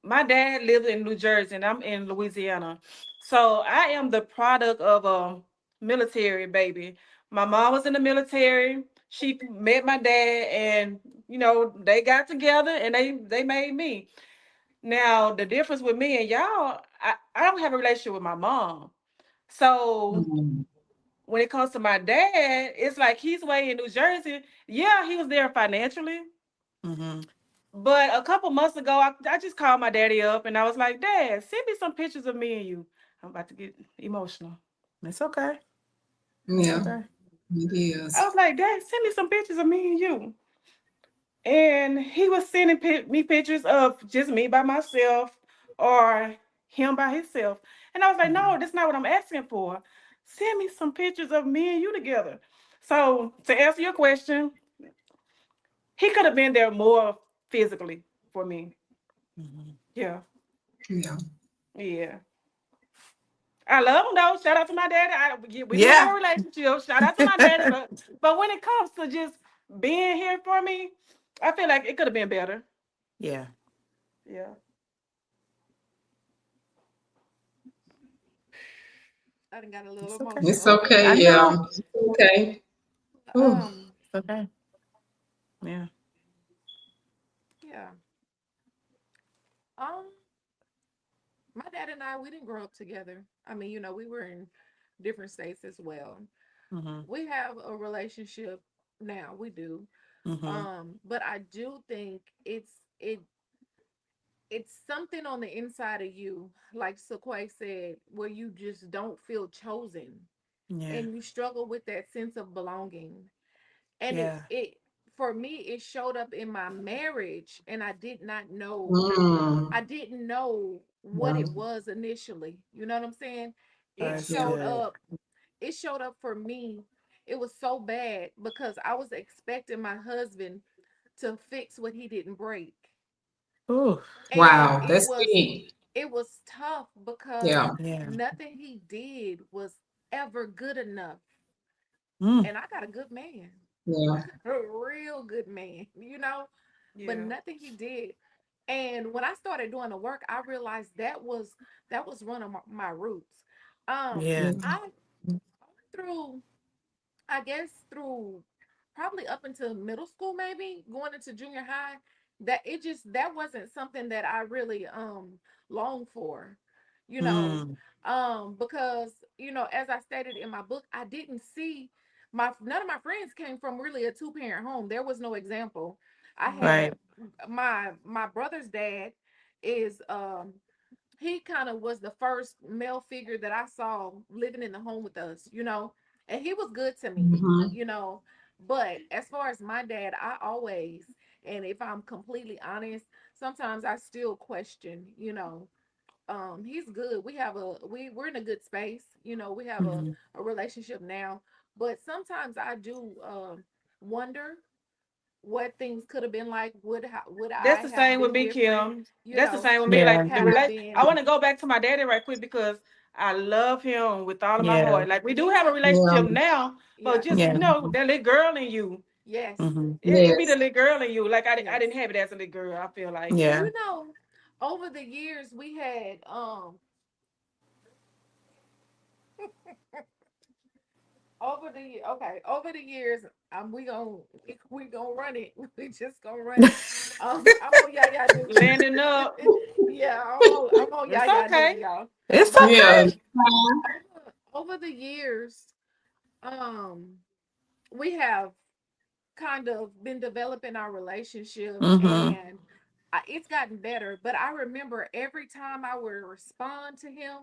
My dad lives in New Jersey and I'm in Louisiana. So I am the product of a military baby. My mom was in the military. She met my dad and they got together and they made me. Now the difference with me and y'all, I don't have a relationship with my mom. So when it comes to my dad, it's like he's way in New Jersey. Yeah, he was there financially. Hmm. But a couple months ago, I just called my daddy up and I was like, Dad, send me some pictures of me and you. I'm about to get emotional. It's okay. It's Yeah, okay. it I is. was like, Dad, send me some pictures of me and you. And he was sending me pictures of just me by myself or him by himself. And I was like, no, that's not what I'm asking for. Send me some pictures of me and you together. So to answer your question, he could have been there more physically for me. Mhm. Yeah. Yeah. Yeah. I love him though. Shout out to my daddy. We do have Yeah. a relationship. Shout out to my daddy. But when it comes to just being here for me, I feel like it could have been better. Yeah. Yeah. I done got a little It's okay. It's emotional. okay. I Yeah. know. It's okay. Ooh. It's okay. Yeah. Yeah. Um, my dad and I, we didn't grow up together. I mean, we were in different states as well. Mm-hmm. We have a relationship now, we do. Mm-hmm. But I do think it it's something on the inside of you, like Sequay said, where you just don't feel chosen Yeah. and you struggle with that sense of belonging. And Yeah. it for me, it showed up in my marriage, and I did not know. Mm. I didn't know what Yeah. it was initially. You know what I'm saying? It That's Yeah. showed good. up. It showed up for me. It was so bad because I was expecting my husband to fix what he didn't break. Ooh. And Wow. That's deep. it was tough because Yeah. Yeah. nothing he did was ever good enough. Mm. And I got a good man. Yeah. A real good man, but Yeah. nothing he did. And when I started doing the work, I realized that was one of my roots. Yeah. Yeah. I through I guess through probably up until middle school, maybe going into junior high, that wasn't something that I really longed for, you know, Mm. because as I stated in my book, I didn't see my none of my friends came from really a two-parent home. There was no example. I Mhm. had Right. my brother's dad is he kind of was the first male figure that I saw living in the home with us, and he was good to me, Mm-hmm. you know. But as far as my dad, I always, and if I'm completely honest, sometimes I still question, he's good. We're in a good space, we have Mm-hmm. a relationship now, but sometimes I do wonder what things could have been like. Would That's I the have same with been me, different, Kim. That's the same with me. Yeah. had I I been. want to go back to my daddy right quick because I love him with all of my Yeah. heart. Like we do Me have a too. Yeah. relationship now, but Yeah. just Yeah. that little girl in you. Yes. Mm-hmm. It be the Yes. little girl in you. Like I Yes. didn't have it as a little girl. I feel like. And Yeah. over the years we had over the years, we gonna run it. We just gonna run it. I'm on Yaya Duty. Landing up. Yeah, I'm on It's Yaya Duty, okay. y'all. It's But Yeah. okay. over the years, um, we have kind of been developing our relationship, Mm-hmm. and it's gotten better. But I remember every time I would respond to him,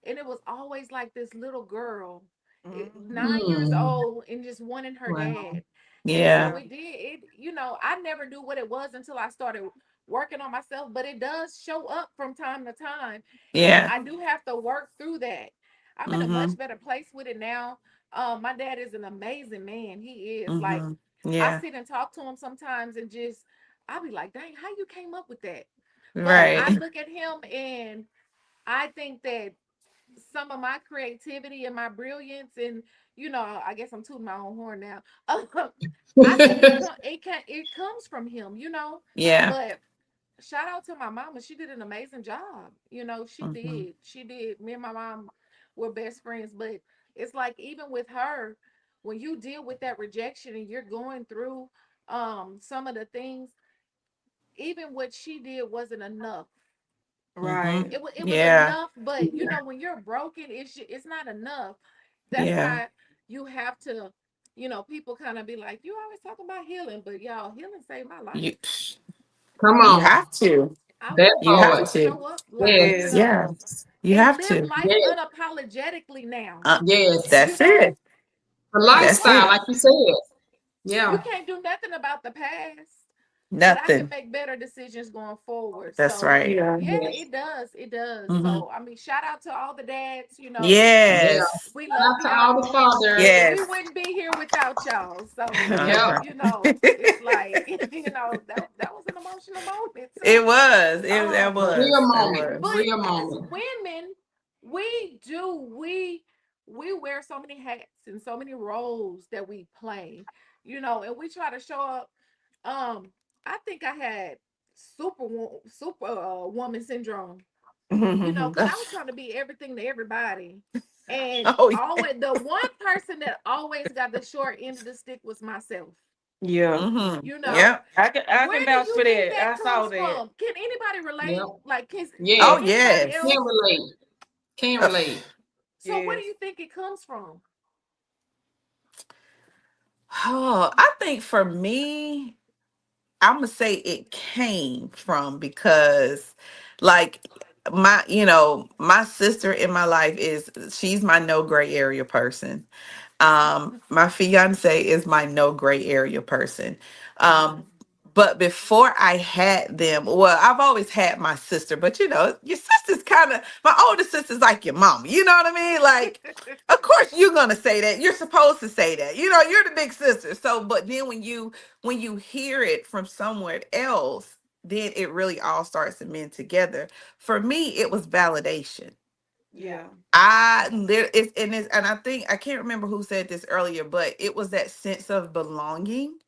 and it was always like this little girl, Mhm. 9 years Mm. old, and just wanting her Wow. dad. And then when Yeah. Yeah. we did it, I never knew what it was until I started working on myself, but it does show up from time to time, and Yeah. I do have to work through that. I'm in a Mm-hmm. much better place with it now. My dad is an amazing man. He is. Like, Mm-hmm. I Yeah. sit and talk to him sometimes, and just I'll be like, dang, how you came up with that? But I Right. look at him, and I think that some of my creativity and my brilliance, and I guess I'm tooting my own horn now. I think it comes from him, Yeah. But shout out to my mama. She did an amazing job. She Mm-hmm. did. She did. Me and my mom were best friends, but it's like even with her, when you deal with that rejection and you're going through some of the things, even what she did wasn't enough. Mm-hmm. Right. It was Yeah. enough, but when you're broken, it's not enough. That's Yeah. why you have to, people kind of be like, you always talking about healing, but y'all, healing saved my life. You Come you on. have to. I That want You people have to part. to. show up like, Yes. Yes. Yeah. You and have live to. life Yes. unapologetically now. Yes. You That's know, it. A you That's lifestyle, it. can't like you said. you Yeah. can't do nothing about the past. that I can Nothing. make better decisions going forward. That's So right. Yeah. yeah, Yes. it does. It does. Mhm. So I mean, shout out to all the dads, Yeah. Yes. we Shout love out to all the y'all. fathers. Yes. We wouldn't be here without y'all. So, Yeah. it's like, that was an emotional moment It too. was. That But was. Real That moment. was. but Real as moment. women, we wear so many hats and so many roles that we play, and we try to show up. Um, I think I had super woman syndrome, because I was trying to be everything to everybody. And Oh, yeah. always the one person that always got the short end of the stick was myself. Yeah. Mhm. You know, Yep. I where can do vouch you for think that. that I saw comes that. from? Can anybody relate? Yep. Like, Yes. Oh, anybody yes. else? Can relate. Can Uh, relate. So where do Yes. you think it comes from? Oh, I think for me, I'm gonna say it came from because, like, my sister in my life she's my no gray area person. My fiance is my no gray area person. Um, but before I had them, well, I've always had my sister, but your sister's kind of my older sister's like your mom. You know what I mean? Like, of course you're gonna say that. You're supposed to say that. You're the big sister. So, but then when you hear it from somewhere else, then it really all starts to mend together. For me, it was validation. Yeah. And I think I can't remember who said this earlier, but it was that sense of belonging,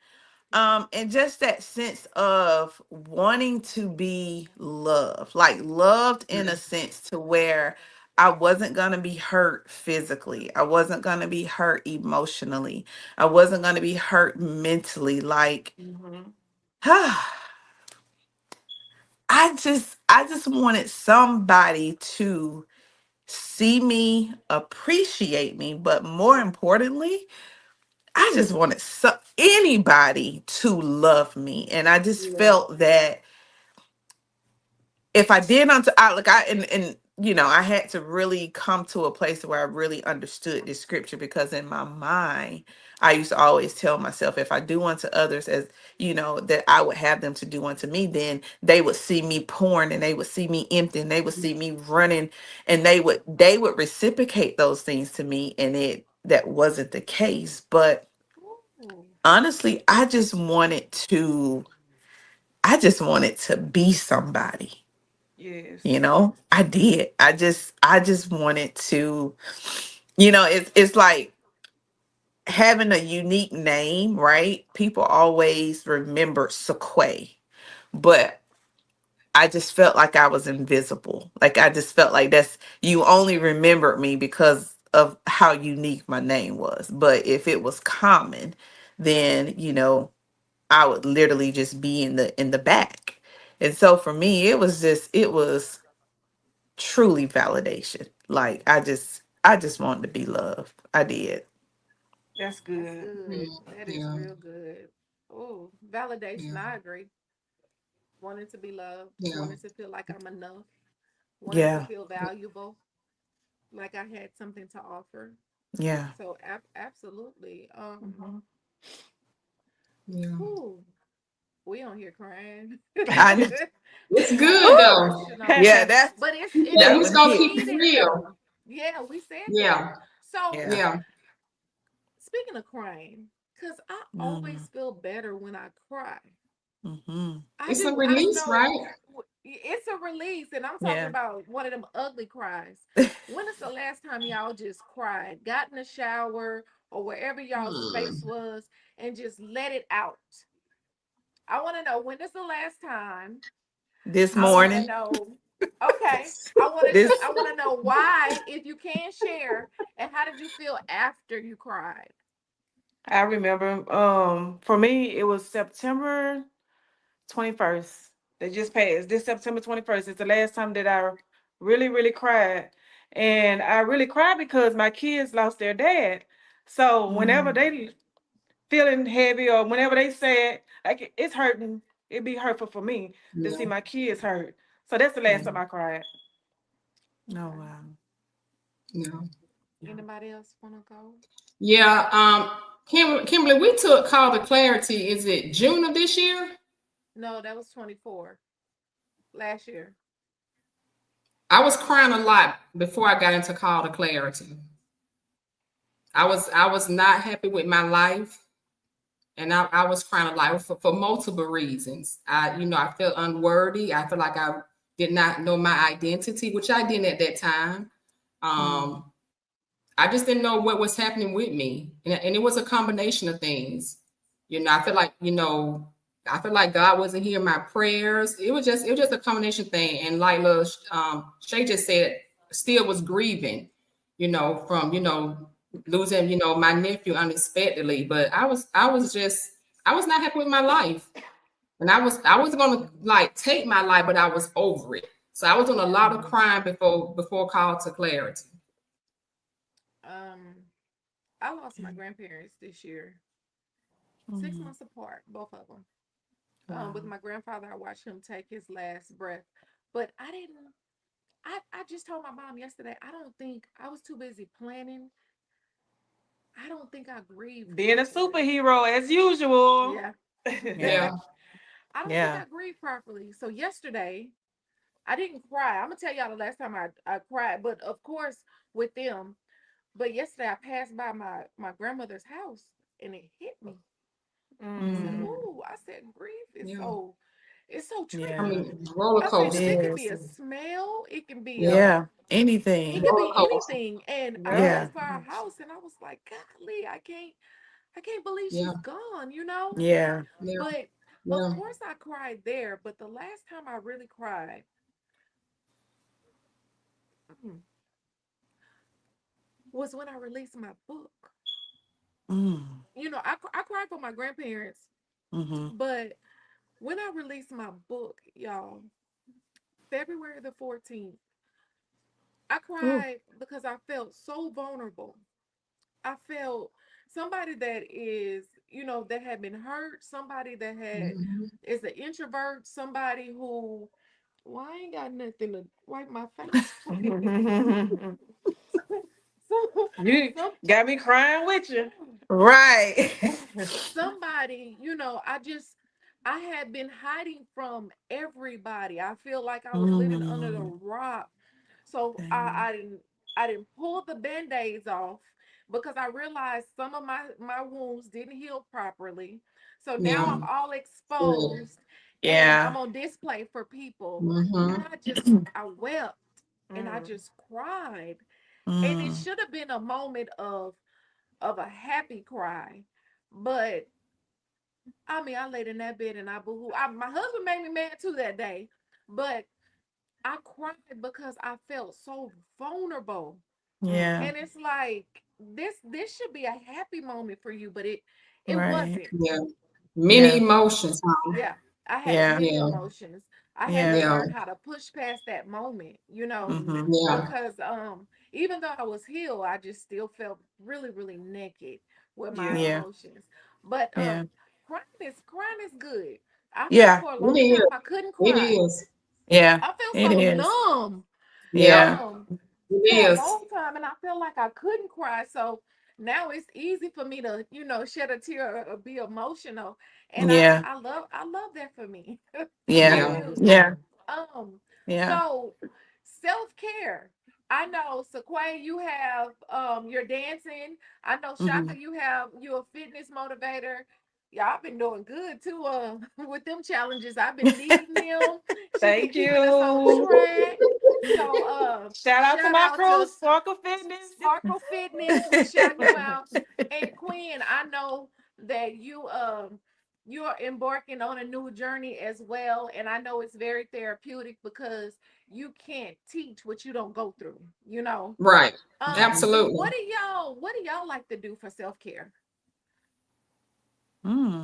and just that sense of wanting to be loved, like loved in a sense to where I wasn't going to be hurt physically, I wasn't going to be hurt emotionally, I wasn't going to be hurt mentally, like Mm-hmm. I just wanted somebody to see me, appreciate me, but more importantly, I just wanted anybody to love me. And I just Yeah. felt that if I did unto I like I and I had to really come to a place where I really understood this scripture, because in my mind I used to always tell myself, if I do unto others as that I would have them to do unto me, then they would see me pouring, and they would see me empty, and they would see me running, and they would reciprocate those things to me, and that wasn't the case. But Ooh. honestly, I just wanted to be somebody. Yes. I did. I just wanted to, it's like having a unique name, right? People always remember Sequay, but I just felt like I was invisible. Like, I just felt like you only remembered me because of how unique my name was. But if it was common, then, I would literally just be in the back. And so for me, it was truly validation. Like, I just wanted to be loved. I did. That's That's good. good. That is Yeah. real good. Oh, validation. Yeah. I agree. Wanting to be loved, Yeah. wanting to feel like I'm enough, wanting to Yeah. feel valuable, like I had something to offer. Yeah. So absolutely. Mhm. Yeah. Ooh, we on here crying. I know. It's We got a good lot Woo! though. emotional, Yeah, that's but it's We it's said that we it's was one gonna it's hit. keep it needed real. though. Yeah, we said that. Yeah. So Yeah. Yeah. speaking of crying, because I Mm, always feel better when I cry. mm-hmm. I It's a do. I don't release, know. right? It's a release, and I'm talking Yeah. about one of them ugly cries. When is the last time y'all just cried, got in the shower or wherever y'all space Hmm. was, and just let it out? I want to know, when is the last time? This I want to morning. know. Okay, I This want to know why, if you can share, and how did you feel after you cried? I remember, for me, it was September 21st. They just passed. This September 21st is the last time that I really, really cried. And I really cried because my kids lost their dad. So whenever Mm, they feeling heavy, or whenever they sad, like it's hurting, it'd be hurtful for me to see Yeah. my kids hurt. So that's the last Yeah. time I cried. oh Okay. wow. Yeah. Anybody else want to go? Yeah. Kimberly, we took Call to Clarity. Is it June of this year? No, that was 24 last year. I was crying a lot before I got into Call to Clarity. I was not happy with my life, and I was crying a lot for multiple reasons. I felt unworthy. I felt like I did not know my identity, which I didn't at that time. Um, I just didn't know what was happening with me, and it was a combination of things. I feel like I feel like God wasn't hearing my prayers. It was just a combination thing, and like Shay just said, still was grieving, from losing my nephew unexpectedly. But I was not happy with my life, and I was gonna like take my life, but I was over it. So I was doing a lot of crying before Call to Clarity. Um, I lost my grandparents this year, 6 months apart, both of them. With my grandfather, I watched him take his last breath, but I didn't. I just told my mom yesterday. I don't think I was too busy planning. I don't think I grieved Being a properly. superhero as usual. Yeah, Yeah, I don't think Yeah. I grieved properly. So yesterday, I didn't cry. I'm gonna tell y'all the last time I cried, but of course with them. But yesterday I passed by my grandmother's house and it hit me. I said, Mm. "Ooh!" I said, "Grief is yeah. it's so I Yeah. tricky." mean, roller I said, It "Cause coaster, it could be is. a smell, it can be yeah, a Yeah. Anything. it could roller be coaster, anything." And I Yep. Yeah. passed by her house and I was like, "Golly, I can't believe yeah, she's gone," you know. Yeah. yeah, But of yeah. course I cried there. But the last time I really cried mm, was when I released my book. Mm. I cried for my grandparents, Mm-hmm. but when I released my book, y'all, February the 14th, I Ooh. cried because I felt so vulnerable. I felt somebody that is, that had been hurt, somebody that had Mhm. is an introvert, somebody who, well, I ain't got nothing to wipe my face with. so, You so, got me crying with you. Right. somebody, I had been hiding from everybody. I feel like I was living under the Mm. rock. So Dang. I didn't pull the band-aids off because I realized some of my wounds didn't heal properly. So now Yeah, I'm Mm. all good. exposed and I'm Yeah. on display for people. And Mm-hmm. I wept and I Mm. just cried. And it Mm. should have been a moment of a happy cry. But I mean, I laid in that bed and I boohoo. My husband made me mad too that day, but I cried because I felt so vulnerable. Mm. Yeah. And it's like this should be a happy moment for you, but it Right. wasn't. Yeah, many Yeah. emotions, huh? Yeah, I had Yeah. many Yeah, emotions. I had to Yeah. yeah, learn how to push past that moment, Mm-hmm. yeah, because even though I was healed, I just still felt really, really naked with my Yeah. Yeah. emotions. But Yeah. crying is good. I felt Yeah. for a it long is. time I couldn't It cry. is. Yeah. I felt It so is. numb. Yeah, Yeah. Um, it for a is. long time and I felt like I couldn't cry. So now it's easy for me to, shed a tear or be emotional. And Yeah. I love that for me. I Yeah. Yeah, do. Yeah. Um, Yeah. so self-care. I know Sequay, you have you're dancing. I know Mm-hmm. Shaka, you're a fitness motivator. Y'all been doing good too with them challenges. I've been leading them. She been Thank keeping us on you. track. So Shout out to shout my out crew, to Sparkle Fitness. Sparkle Fitness. We shouting you out. And Quinn, I know that you're embarking on a new journey as well. And I know it's very therapeutic because you can't teach what you don't go through, you know. right. Um, Absolutely. what do y'all like to do for self-care?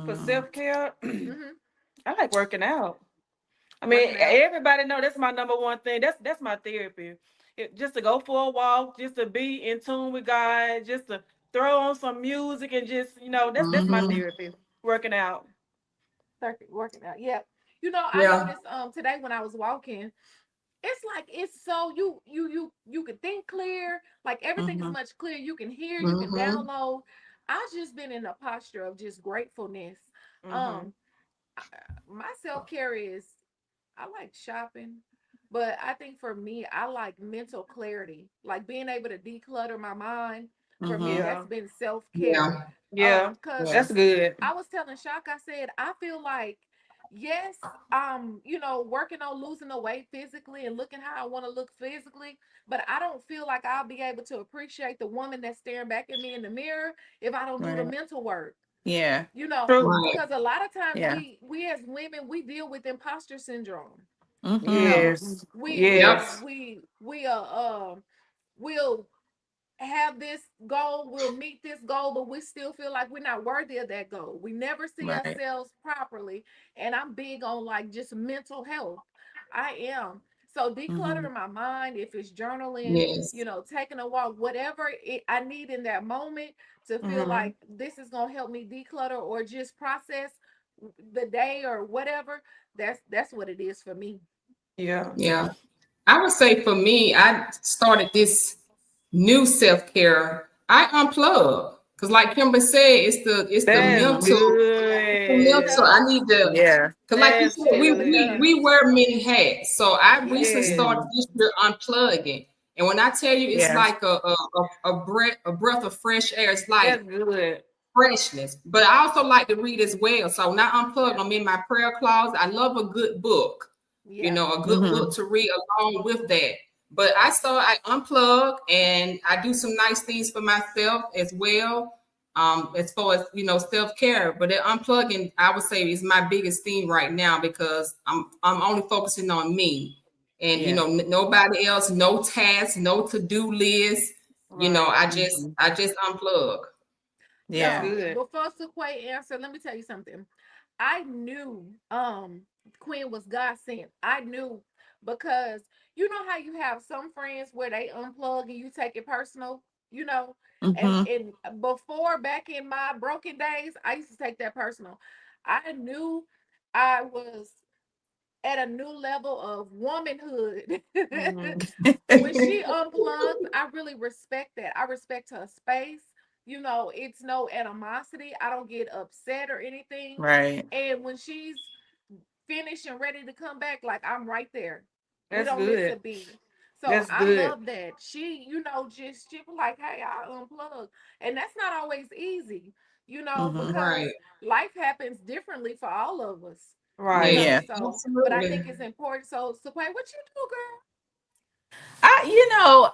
For Mm. self-care, Mm-hmm. I like working out. I mean, Working out. everybody know that's my number one thing. That's my therapy. Just to go for a walk, just to be in tune with God, just to throw on some music and just that's my Mm-hmm. therapy. Working out. Working out. Yeah. I Yeah. noticed today when I was walking, it's like it's so you can think clear, like everything is Mm-hmm. much clearer. You can hear, you can Mm-hmm. download. I've just been in a posture of just gratefulness. Mm-hmm. Um, My self-care is I like shopping, but I think for me, I like mental clarity, like being able to declutter my mind. For me, Mm-hmm. that's Yeah. been self-care. Yeah. Yeah. Because Yeah. That's good. I was telling Shock, I said, I feel like, yes, working on losing the weight physically and looking how I want to look physically, but I don't feel like I'll be able to appreciate the woman that's staring back at me in the mirror if I don't do the Right. mental work. Yeah. True. Right. Because a lot of times Yeah. we as women we deal with imposter syndrome. You Mm-hmm. know, Yes. Yep. we'll have this goal, we'll meet this goal, but we still feel like we're not worthy of that goal. We never see Right. ourselves properly. And I'm big on like just mental health. I am. So Mm-hmm. decluttering my mind, if it's journaling, Yes. taking a walk, whatever I need in that moment to feel Mm-hmm. like this is gonna help me declutter or just process the day or whatever. That's what it is for me. Yeah. Yeah. I would say for me, I started this new self care. I unplug because, like Kimber said, it's the That's Mm-hmm. mental. Yeah. The mental. good. I need to, Yeah. because like you That's said, we Yes, we good. we wear many hats. So I recently yes. started Yes. Mm-hmm. this year unplugging, and when I tell you, it's Yeah. like a breath of fresh air. It's That's like good. freshness. But I also like to read as well. So when I unplug, I'm in my prayer closet. I love a good book, Yeah. a good Mm-hmm. book to read along with that. But I unplug and I do some nice things for myself as well. As far as self-care. But that unplugging, I would say, is my biggest theme right now because I'm only focusing on me. And Yeah. nobody else, no tasks, no to-do list. Right. I just unplug. That's Yeah. Now, good. before Sequay answer, let me tell you something. I knew Quinn was God sent. I knew because you know how you have some friends where they unplug and you take it personal, you know? And Mm-hmm. before back in my broken days, I used to take that personal. I knew I was at a new level of womanhood. Mm-hmm. When she unplugs, I really respect that. I respect her space. It's no animosity. I don't get upset or anything. Right. And when she's finished and ready to come back, like I'm right there. We That's don't miss a good. beat. So That's I good. love that. She was like, hey, I unplug. And that's not always easy, Mm-hmm. because Right. life happens differently for all of us, Right. Yeah. but I think Absolutely. it's important. So Quay, what you do, girl?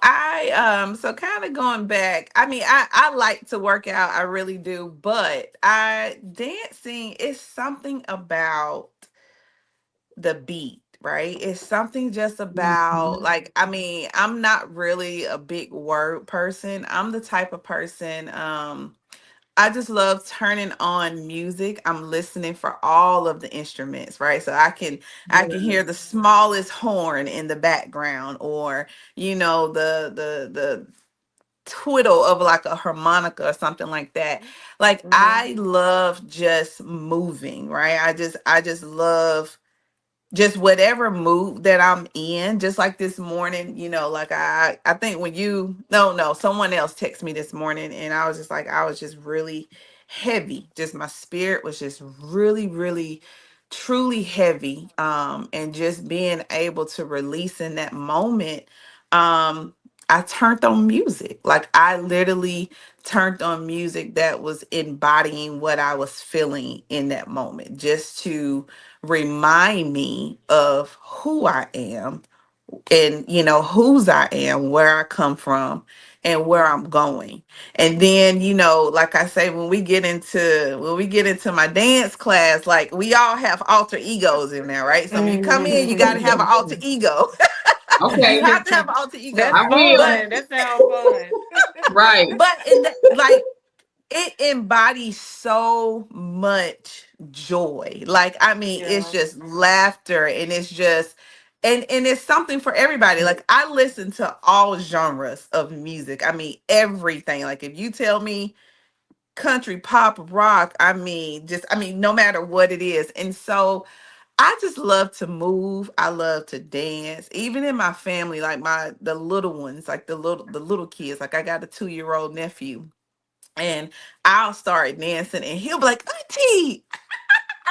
I so kind of going back. I mean, I like to work out, I really do, but I dancing is something about the beat, right? It's something just about Mhm. like I mean, I'm not really a big word person. I'm the type of person I just love turning on music. I'm listening for all of the instruments, right? So I can hear the smallest horn in the background or the twiddle of like a harmonica or something like that. Like Mm-hmm. I love just moving, right? I just love just whatever mood that I'm in, just like this morning, like I think when you no, someone else texted me this morning and I was just like I was just really heavy. Just my spirit was just really, really truly heavy. And just being able to release in that moment, um, I turned on music. Like I literally turned on music that was embodying what I was feeling in that moment, just to remind me of who I am and whose I am, where I come from and where I'm going. And then, like I say, when we get into my dance class, like we all have alter egos in there, right? So when you come in, you got to have an alter ego. You Okay. have to have an alter ego. That's I will. But fun. That sounds fun. Right. in that, like it embodies so much joy. Like, I mean, it's Yeah. just laughter and it's just and it's something for everybody. Like I listen to all genres of music. I mean, everything. Like if you tell me country, pop, rock, I mean, no matter what it is. And so I just love to move. I love to dance. Even in my family, like the little ones, like the little kids. Like I got a 2-year-old nephew and I'll start dancing and he'll be like, Auntie.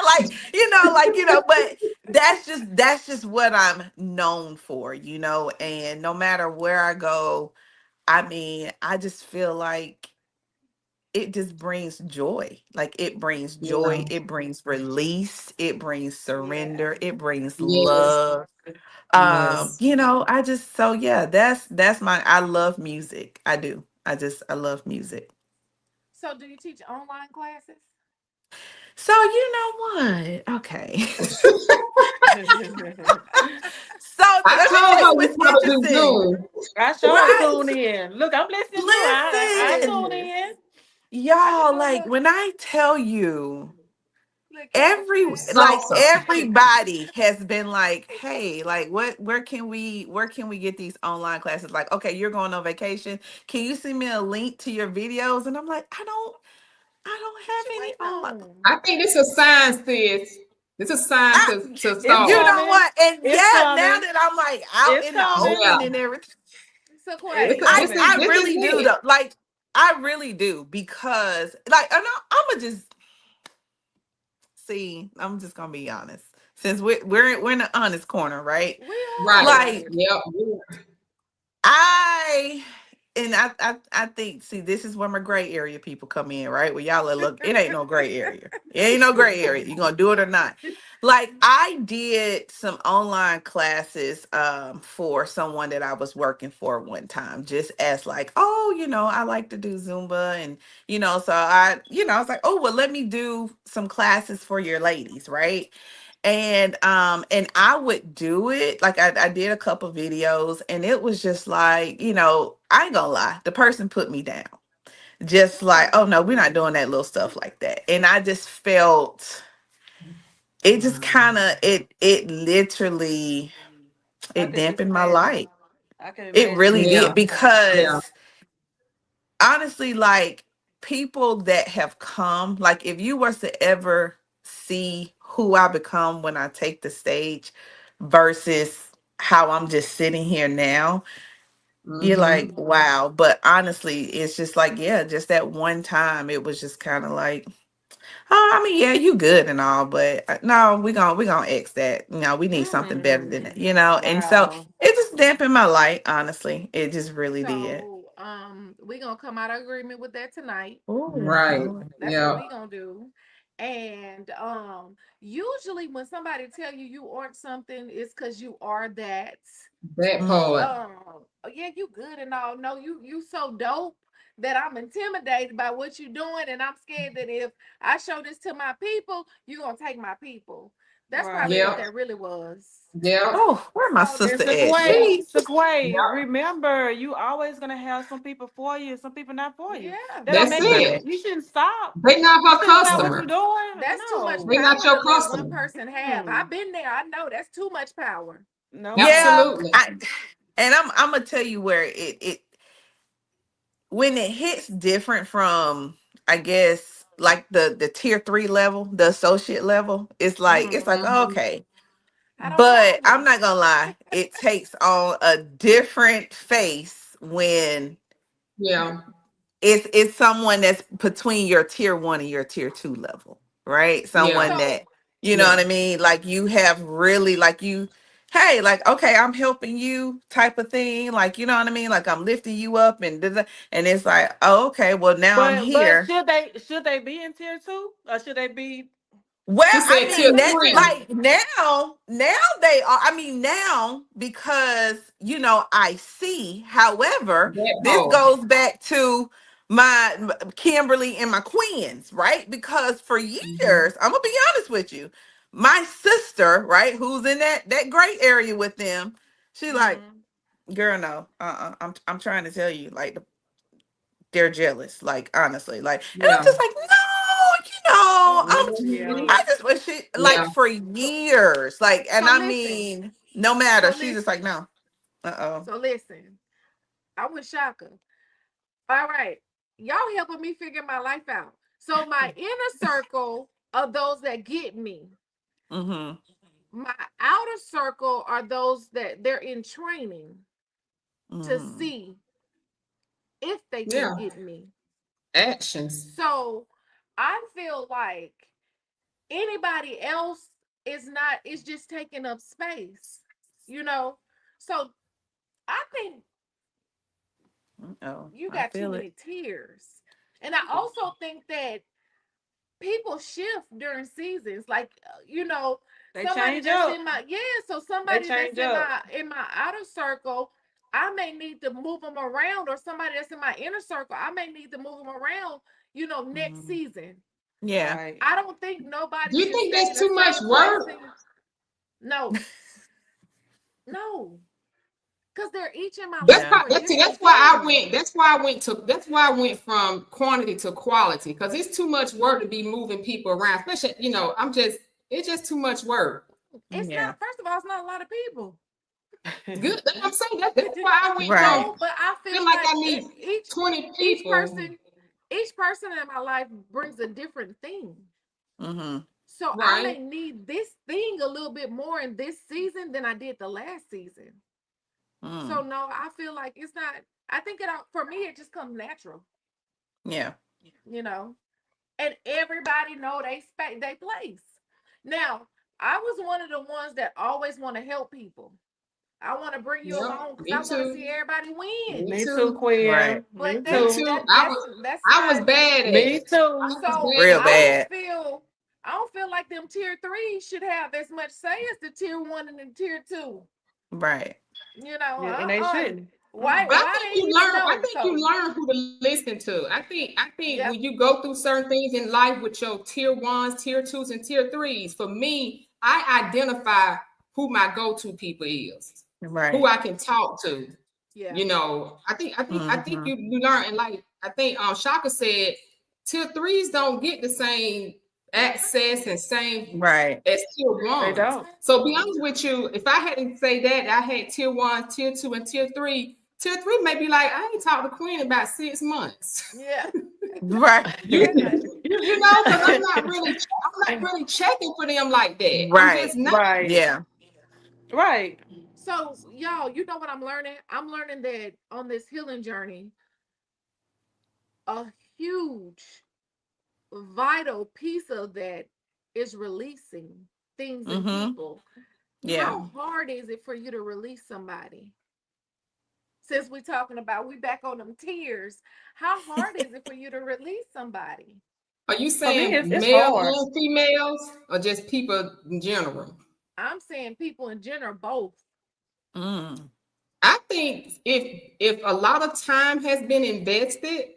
like, but that's just what I'm known for, and no matter where I go, I mean, I just feel like it just brings joy. Like it brings Yeah. joy, it brings release, it brings Yeah. surrender, it brings Yes. love. Yes. I just so yeah, that's my I love music. I do. I love music. So do you teach online classes? So you know what? Okay. So I let me told tell you her we what's gotta do interesting. Zoom. I sure Right. tune in. Look, I'm listening too. I tune Listen. in. I Y'all, look, like look, when I tell you look, Keisha Salsa. everybody has been like, hey, like where can we get these online classes? Like, okay, you're going on vacation. Can you send me a link to your videos? And I'm like, I don't what have you any waiting online. on? I think this is a sign, sis. This is a sign I, to It's you start. know coming. what? And It's yeah, now coming. that I'm like out It's in the coming. Yeah. open and everything, So It's This Quay, is this is coming. I this is really do it. though. Like I really do because like I'm gonna just see. I'm just gonna be honest. Since we're in the honest corner, right? we Right. are. Like Yep. I I think see this is where my gray area people come in, right? Where y'all are look, it ain't no gray area. It ain't no gray area. You gonna do it or not. Like I did some online classes for someone that I was working for one time, just as like, oh, I like to do Zumba and so I was like, oh well, let me do some classes for your ladies, right? And I would do it like I did a couple videos and it was just like I ain't gonna lie, the person put me down, just like, oh no, we're not doing that little stuff like that. And I just felt it just kind of it literally I it can just dampened my imagine. light. I can It imagine really what Yeah. did, you're saying. Yeah. because honestly, like people that have come, like if you was to ever see who I become when I take the stage versus how I'm just sitting here now, you're Mm-hmm. like, wow. But honestly, it's just like, yeah, just that one time, it was just kind of like, oh, I mean, yeah, you good and all, but no, we gonna X that. We need something better than that, And so Wow. it just dampened my light, honestly. It just really did. So we gonna come out of agreement with that tonight. Oh, Right. Lord. That's what Yeah. we gonna do. And usually when somebody tell you you aren't something, it's because you are that. That Mm. part. Yeah, you good and all. No, you so dope that I'm intimidated by what you're doing, and I'm scared that if I show this to my people, you're gonna take my people. That's probably Right. what Yep. that really was. Yep. Oh, where my So And sister at? yeah, Sequay, She Sequay, Yep. remember, you always gonna have some people for you, some people not for you. yeah, That don't That's make it. you shouldn't stop. They not You her shouldn't stop what you're customer. doing. that's too much They No. not power your to let one customer. person have. Mm. I've been there. I know that's too much power. No. yeah, Absolutely. and I'm gonna tell you where it when it hits different from, I guess, like the tier 3 level, the associate level, it's like, oh, Mm-hmm. okay. I don't But blame I'm you. not gonna lie, it takes on a different face when Yeah. it's someone that's between your tier 1 and your tier 2 level, right? Yeah. Someone So that, you know what Yeah. I mean, like you have really like hey, like, okay, I'm helping you type of thing, like, you know what I mean, like I'm lifting you up and and it's like, oh, okay, well now I'm But here. should they be in tier two? Or should they be Well, She I said tier mean that, three. like now they are. I mean now, because I see. However, That this part. goes back to my Kimberly and my queens, right? Because for Mm-hmm. years, I'm gonna be honest with you, my sister, right, who's in that gray area with them, she like, mm-hmm. girl, no, I'm trying to tell you, like they're jealous, like honestly, like, and I'm Yeah. just like, no, Yeah. I Mhm. just wish she like Yeah. for years, like, and so I listen. mean, no So matter. She's just like, listen. no, uh-oh. So listen. I'm with Shaka. All right. Y'all helping me figure my life out. So my inner circle are those that get me. Mm-hmm. My outer circle are those that they're in training to Mm-hmm. see if they can Yeah. get me. Actions. So I feel like anybody else is not, it's just taking up space, you know. So I think Oh, you I got too feel many it. tears. And I also think that people shift during seasons. Like, you know, They somebody change that's up. in my, yeah, so They somebody that's change up. in my outer circle, I may need to move them around, or somebody that's in my inner circle, I may need to move them around, you know, next Mhm. season. Yeah. Right. I don't think Do nobody you should think stay in that's the too much same place. work? No, no, because they're each in my That's life Yeah. why for that's, different that's why I things. went that's why I went to that's why I went from quantity to quality, because it's too much work to be moving people around, especially, it's just too much work. It's Yeah. not, first of all, it's not a lot of people. Good. That's what I'm saying. That's why I went Right. from No, but I feel feel like like I need 20 each people. person each person in my life brings a different thing. Mm-hmm. So I may Right. need this thing a little bit more in this season than I did the last season. So Mm. no, I feel like it's not, I think it for me it just comes natural, Yeah. you know. And everybody know they place. Now, I was one of the ones that always want to help people. I want to bring you Yep. along because Me I want to see too. everybody win. Me Me too, too. Right. Queen. But Me Me that's too. too. that's I was not. bad at Me it. I too. was So Real bad at it. bad. I don't feel like them tier three should have as much say as the tier one and the tier two. Right. You know, Yeah, and they shouldn't. why Mm-mm. But why they even I know? think you So learn who to listen to. I think yeah, when you go through certain things in life with your tier ones, tier twos, and tier threes, for me, I identify who my go-to people is, who Right. I can talk to. yeah, I think Mm-hmm. you learn, and like I think Shaka said, tier threes don't get the same access and same Right. as tier They ones. don't. So be honest with you, if I had to say that I had tier one, tier two, and tier three, tier three may be like, I ain't talked to Queen in about 6 months. yeah. Right. You because I'm not really checking for them like that. I'm Right. just not. Right. Yeah. Right. So y'all, you know what I'm learning? I'm learning that on this healing journey, a huge, vital piece of that is releasing things and Mm-hmm. people. Yeah. How hard is it for you to release somebody? Since we're talking about, we back on them tears. How hard is it for you to release somebody? Are you For me, saying it's male hard. and females, or just people in general? I'm saying people in general, both. Mm. I think if a lot of time has been invested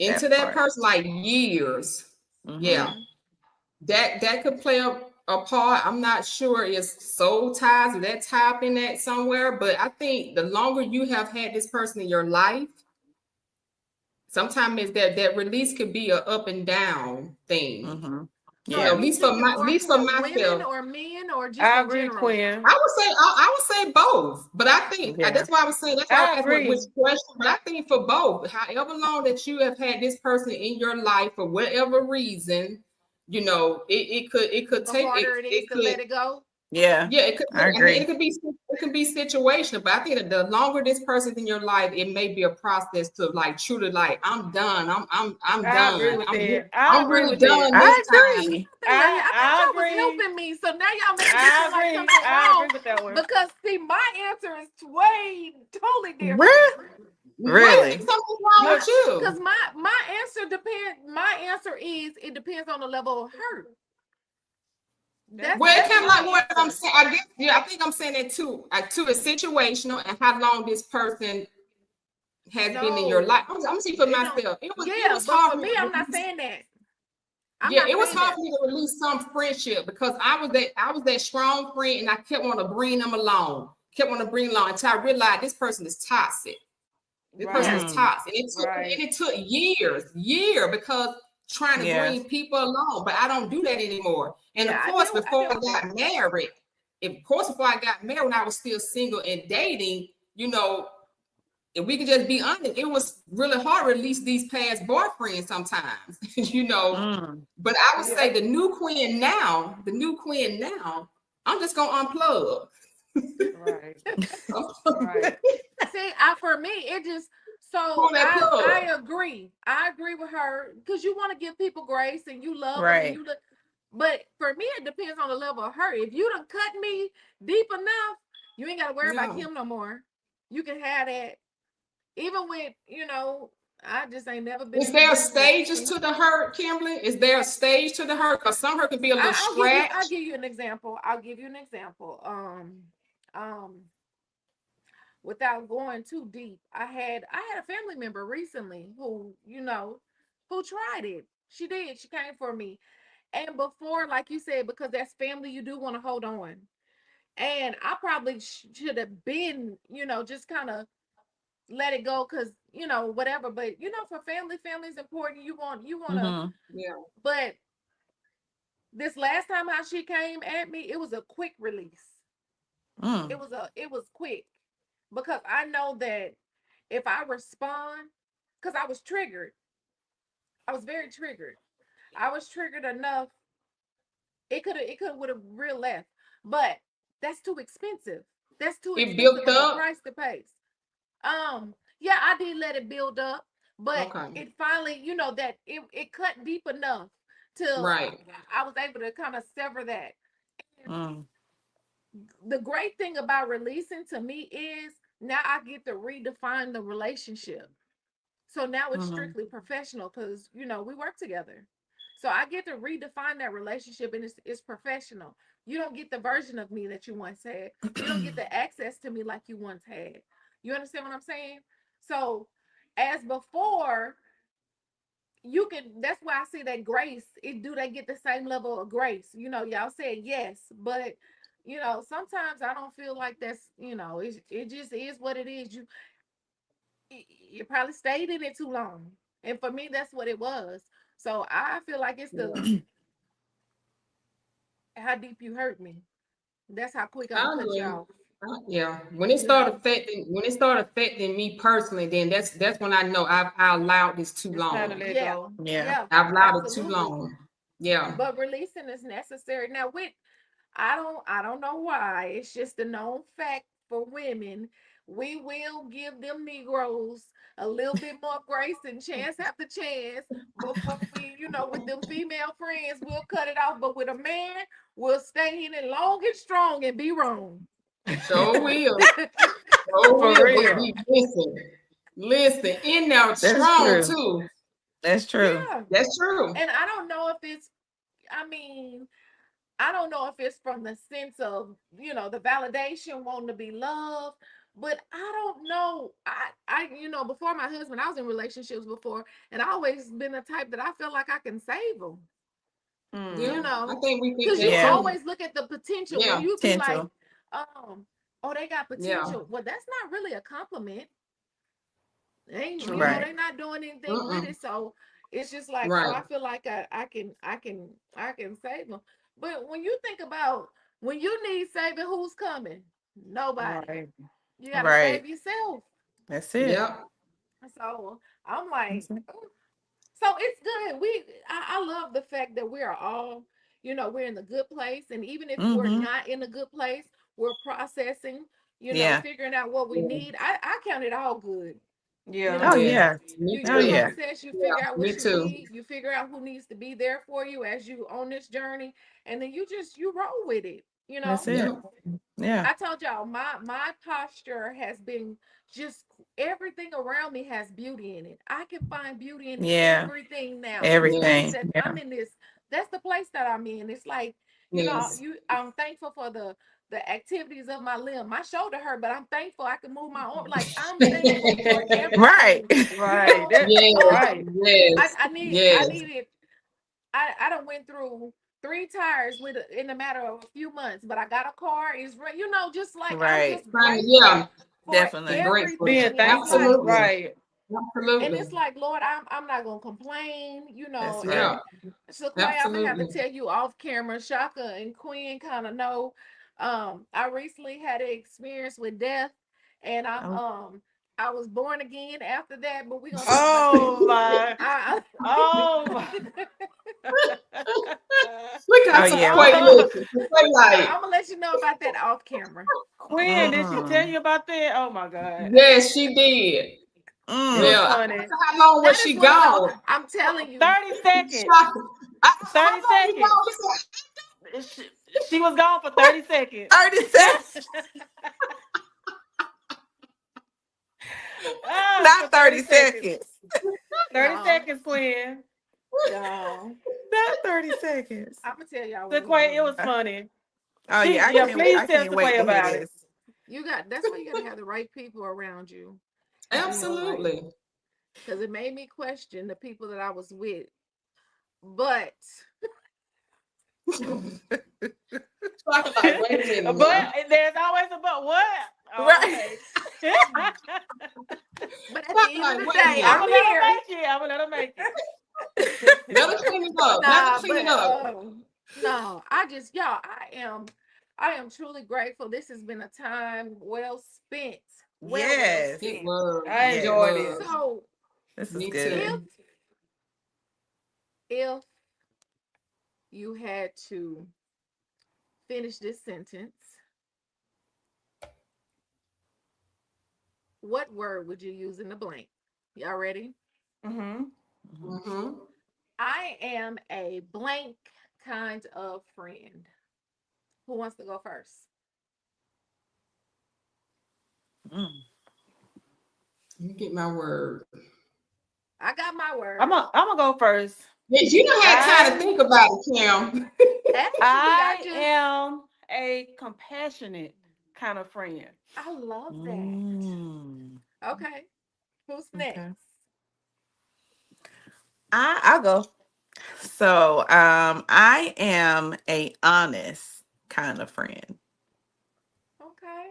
into That that part. person, like years, Mm-hmm. yeah, Mm-hmm. that could play a part. I'm not sure it's soul ties or that type in that somewhere, but I think the longer you have had this person in your life, sometimes it's that release could be a up and down thing. Mm-hmm. So Yeah. At you least for thinking my, at more least for for women myself. or men or just I in agree, general? Quinn. I would say both, but I think Yeah. that's why I was saying that's why I I was asking which agree. question. But I think for both, however long that you have had this person in your life for whatever reason, it could The take it harder it is it to could let it go. Yeah. yeah it could I I mean agree. it could be situational, but I think that the longer this person's in your life, it may be a process to like truly like I'm done. I'm I agree done. with I'm that. I I'm agree really with that. done this I time. agree. I thought I y'all was agree. helping me. So now y'all making me I feel like agree. something I wrong. agree with that one. Because see, my answer is way totally different. Really? Why you Really? think something's wrong You're with you? Because my answer depends. My answer is it depends on the level of hurt. Well, it That's kind of my like what I'm answer. saying. I guess, yeah, I think I'm saying that too. Too, it's situational and how long this person has been in your life. No, I'm gonna see for it don't. myself. It Yeah, was but hard for for me me, to I'm not release. saying that. I'm Yeah, not it was saying hard that. for me to release some friendship because I was that strong friend and I kept wanting to bring them along, kept wanting to bring along until I realized this person is toxic. This person is right. Mm. toxic. Right. It took year because trying to Yes. bring people along, but I don't do that anymore. And of Yeah, course, I before deal I with that. got married, when I was still single and dating, if we could just be honest, it was really hard to release these past boyfriends sometimes, Mm. But I would Yeah. say the new queen now, I'm just gonna unplug. Right. Right. See, for me, it just Pull so that I plug. agree. I agree with her because you want to give people grace and you love them and Right. you look. But for me, it depends on the level of hurt. If you done cut me deep enough, you ain't got to worry about No. him no more. You can have that. Even with, I just ain't never been. Is in a there business. stages to the hurt, Kimberly? Is there a stage to the hurt? Because some hurt could be a little I'll scratch. give you an example. Without going too deep, I had a family member recently who tried it. She did. She came for me. And before, like you said, because that's family, you do want to hold on. And I probably should have been, just kind of let it go because, whatever. But, for family is important. You want to, Mhm. Yeah. but this last time how she came at me, it was a quick release. Mm. It was quick because I know that if I respond, because I was triggered, I was very triggered. I was triggered enough. It would have real left, but that's too expensive. That's too It expensive built of a up. price to pay. Yeah, I did let it build up, but Okay. it finally, that it cut deep enough till Right. I was able to kind of sever that. Mm. The great thing about releasing to me is now I get to redefine the relationship. So now it's Mhm. strictly professional because we work together. So I get to redefine that relationship and it's professional. You don't get the version of me that you once had. You don't get the access to me like you once had. You understand what I'm saying? So as before, that's why I see that grace. Do they get the same level of grace? Y'all said yes, but sometimes I don't feel like that's, it just is what it is. You probably stayed in it too long. And for me, that's what it was. So I feel like it's the how deep you hurt me. That's how quick I'm I gonna cut you agree. off. Yeah. When it You started know. affecting me personally, then that's when I know I allowed this too It's time to long. let Yeah. go. Yeah. Yeah. I've allowed it too Absolutely. long. Yeah. But releasing is necessary. Now with I don't know why. It's just a known fact for women. We will give them Negroes a little bit more grace and chance after chance before we, with them female friends, we'll cut it off. But with a man, we'll stay in it long and strong and be wrong. So will. So For will. But real. we listen, in there That's strong true. too. That's true. Yeah. That's true. And I don't know if I don't know if it's from the sense of, the validation, wanting to be loved, but I don't know. Before my husband, I was in relationships before, and I always been the type that I feel like I can save them, Yeah. I Mm. think we think because you that Yeah. too. always look at the potential when Yeah. you be like, Potential. oh, they got Yeah. potential. Well, that's not really a compliment. They ain't, True. Right. they're not doing anything with Mm-mm. it. So it's just like, oh, Right. I feel like I can save them. But when you think about when you need saving, who's coming? Nobody. Right. You gotta Right. save yourself. That's it. Yep. So I'm like, That's it. "Oh." So it's good. I love the fact that we are all, we're in the good place. And even if we're Mhm. not in a good place, we're processing, Yeah. figuring out what we Yeah. need. I count it all good. Yeah. Oh Yeah. yeah. Me You Oh too. yeah. process, you Yeah. figure out Me what you too. need, you figure out who needs to be there for you as you on this journey, and then you roll with it. That's it. Yep. Yeah. I told y'all my posture has been just everything around me has beauty in it. I can find beauty in Yeah. everything now. The fact Everything. that Yeah. I'm in this, that's the place that I'm in. It's like, Yes. I'm thankful for the activities of my limb. My shoulder hurt, but I'm thankful I can move my arm. Like I'm thankful for Right. everything. Right. That, Yes. right. Yes. I Yes. needed I done went through 3 tires in a matter of a few months, but I got a car. Just like I'm Right. just Right. grateful Yeah. for Definitely. Grateful. Being everything. And it's thankful. like, Absolutely. Right. and Absolutely. it's like, Lord, I'm not gonna complain, That's and Yeah. right. so Quay, I'm gonna have to Absolutely. tell you off camera, Shaka and Queen kind of know. I recently had an experience with death, and Oh. I was born again after that, but we're gonna talk about that. Oh my. I, Oh my. Look how Oh some yeah. Quay Oh, looking. Quay like, I'm gonna let you know about that off camera. Quinn, did she tell Mm. you about that? Oh my God. yes, she did. It was Mm. Well, funny. how long I was just she want to know. gone? I'm telling you. 30 seconds. Shocking. How 30 long you seconds. gone? He said, She was gone for 30 seconds. 30 seconds. Ah, for Not 30 seconds. 30 No. seconds, Quinn. No. Not 30 seconds. I'm gonna tell y'all So what Quinn, it it was funny. Oh yeah, I can't Please I tell can't wait Sequoia to hear about it. this. You got. That's why you gotta have the right people around you. Absolutely. Because it made me question the people that I was with. But Like, wait a minute now. But there's always a but. What? Oh, Right. okay. but at the end of the Wait a day, minute. I'm I'm gonna let her here. make it. I'm gonna let her make it. Let her clean it up. Let Nah, her clean but it up. no, I just y'all, I am truly grateful. This has been a time well spent. Well Yes. It spent. was. I Yes. enjoyed it. was. So This is Me good. too. if you had to finish this sentence, what word would you use in the blank? Y'all ready? Mm-hmm. Mm-hmm. I am a blank kind of friend. Who wants to go first? Mm. You get my word. I got my word. I'm gonna go first. Yes, you don't have time to think about it, Kim. Actually, I am a compassionate kind of friend. I love that. Mm. Okay. Who's next? Okay. I'll go. So I am a honest kind of friend. Okay.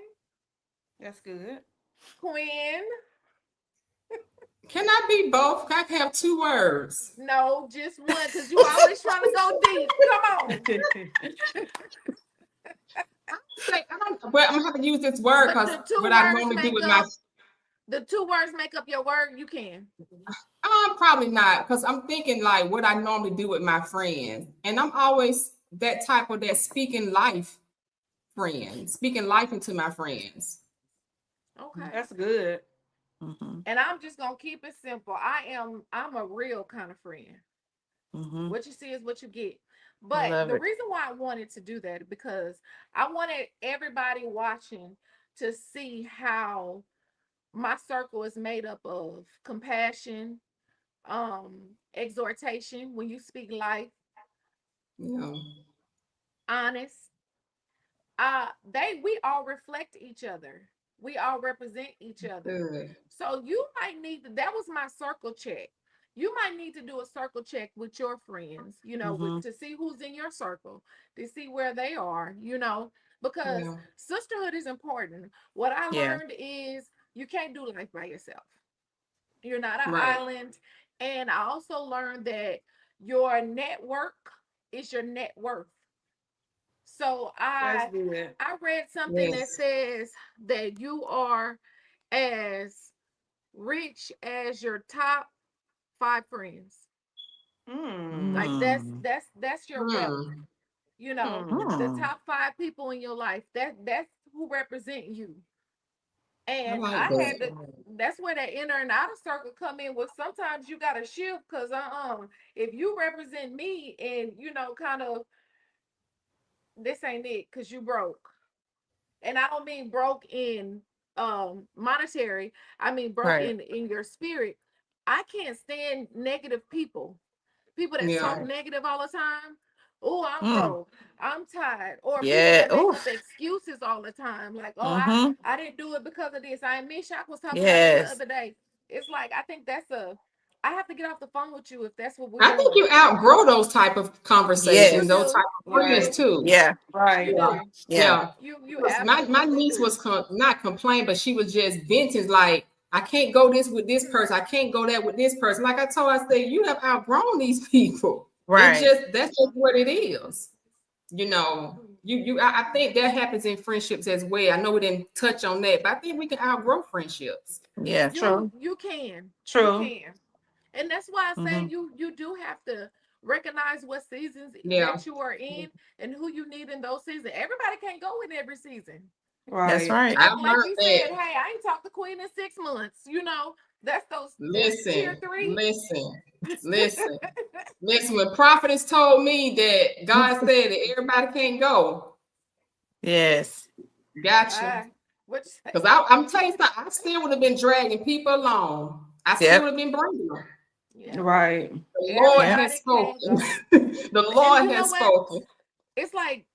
That's good. Quinn. Can I be both? I can have two words. No, just one, because you always trying to go deep. Come on. Well, I'm gonna have to use this word But because the two what I words normally do make with my up the two words make up your word, you can. probably not because I'm thinking like what I normally do with my friends, and I'm always that type of that speaking life friend, speaking life into my friends. Okay. That's good. Mm-hmm. And I'm just gonna keep it simple. I'm a real kind of friend. Mm-hmm. What you see is what you get. I But love the it. reason why I wanted to do that because I wanted everybody watching to see how my circle is made up of compassion, exhortation when you speak life, Yeah. honest. We all reflect each other. We all represent each other. Good. So you might need to, that was my circle check. You might need to do a circle check with your friends, Mm-hmm. to see who's in your circle, to see where they are, because Yeah. sisterhood is important. What I Yeah. learned is you can't do life by yourself. You're not an Right. island. And I also learned that your network is your net worth. So That's I good. I read something that Yes. says that you are as rich as your top 5 friends. Like that's Mm. Mm. that's your wealth. Hmm. The Mm. top 5 people in your life, that's who represent you. I And like I that. had to, that's where that inner and outer circle come in. Well, sometimes you gotta shift because if you represent me and kind of this ain't it because you broke. And I don't mean broke in monetary, I mean broke Right. in your spirit. I can't stand negative people that talk Yeah. negative all the time. Oh, I'm Mm. broke, I'm tired, or people Yeah. that make up Oof. excuses all the time, like, oh, Mm-hmm. I didn't do it because of this. I miss Shaq was talking about this the Yes. other day. It's like I think I have to get off the phone with you if that's what we're I think doing. you outgrow those type of You conversations, Yes. those do, type of you Right. friends do, too. Yeah. you Right. Yeah. do, Yeah. Yeah. you 'Cause my absolutely niece do. was not complain, but she was just venting like, I can't go this with this person. I can't go that with this person. Like I told her, I said, you have outgrown these people. Right. That's just what it is. I think that happens in friendships as well. I know we didn't touch on that, but I think we can outgrow friendships. Yeah. True. You can. You True. can. And that's why I say Mm-hmm. you do have to recognize what seasons Yeah. that you are in and who you need in those seasons. Everybody can't go in every season. That's Right. right. I Like learned you that. said, hey, I ain't talked to Queen in 6 months. That's tier Listen, 3. listen, listen, listen. When prophetess told me that God said that everybody can't go, Yes. gotcha. What you say? Because I'm telling you something, I still would have been dragging people along. I still Yep. would have been bringing them. Yeah. Right. The Lord has Everybody can't spoken. go. The And Lord you know has what? spoken. It's like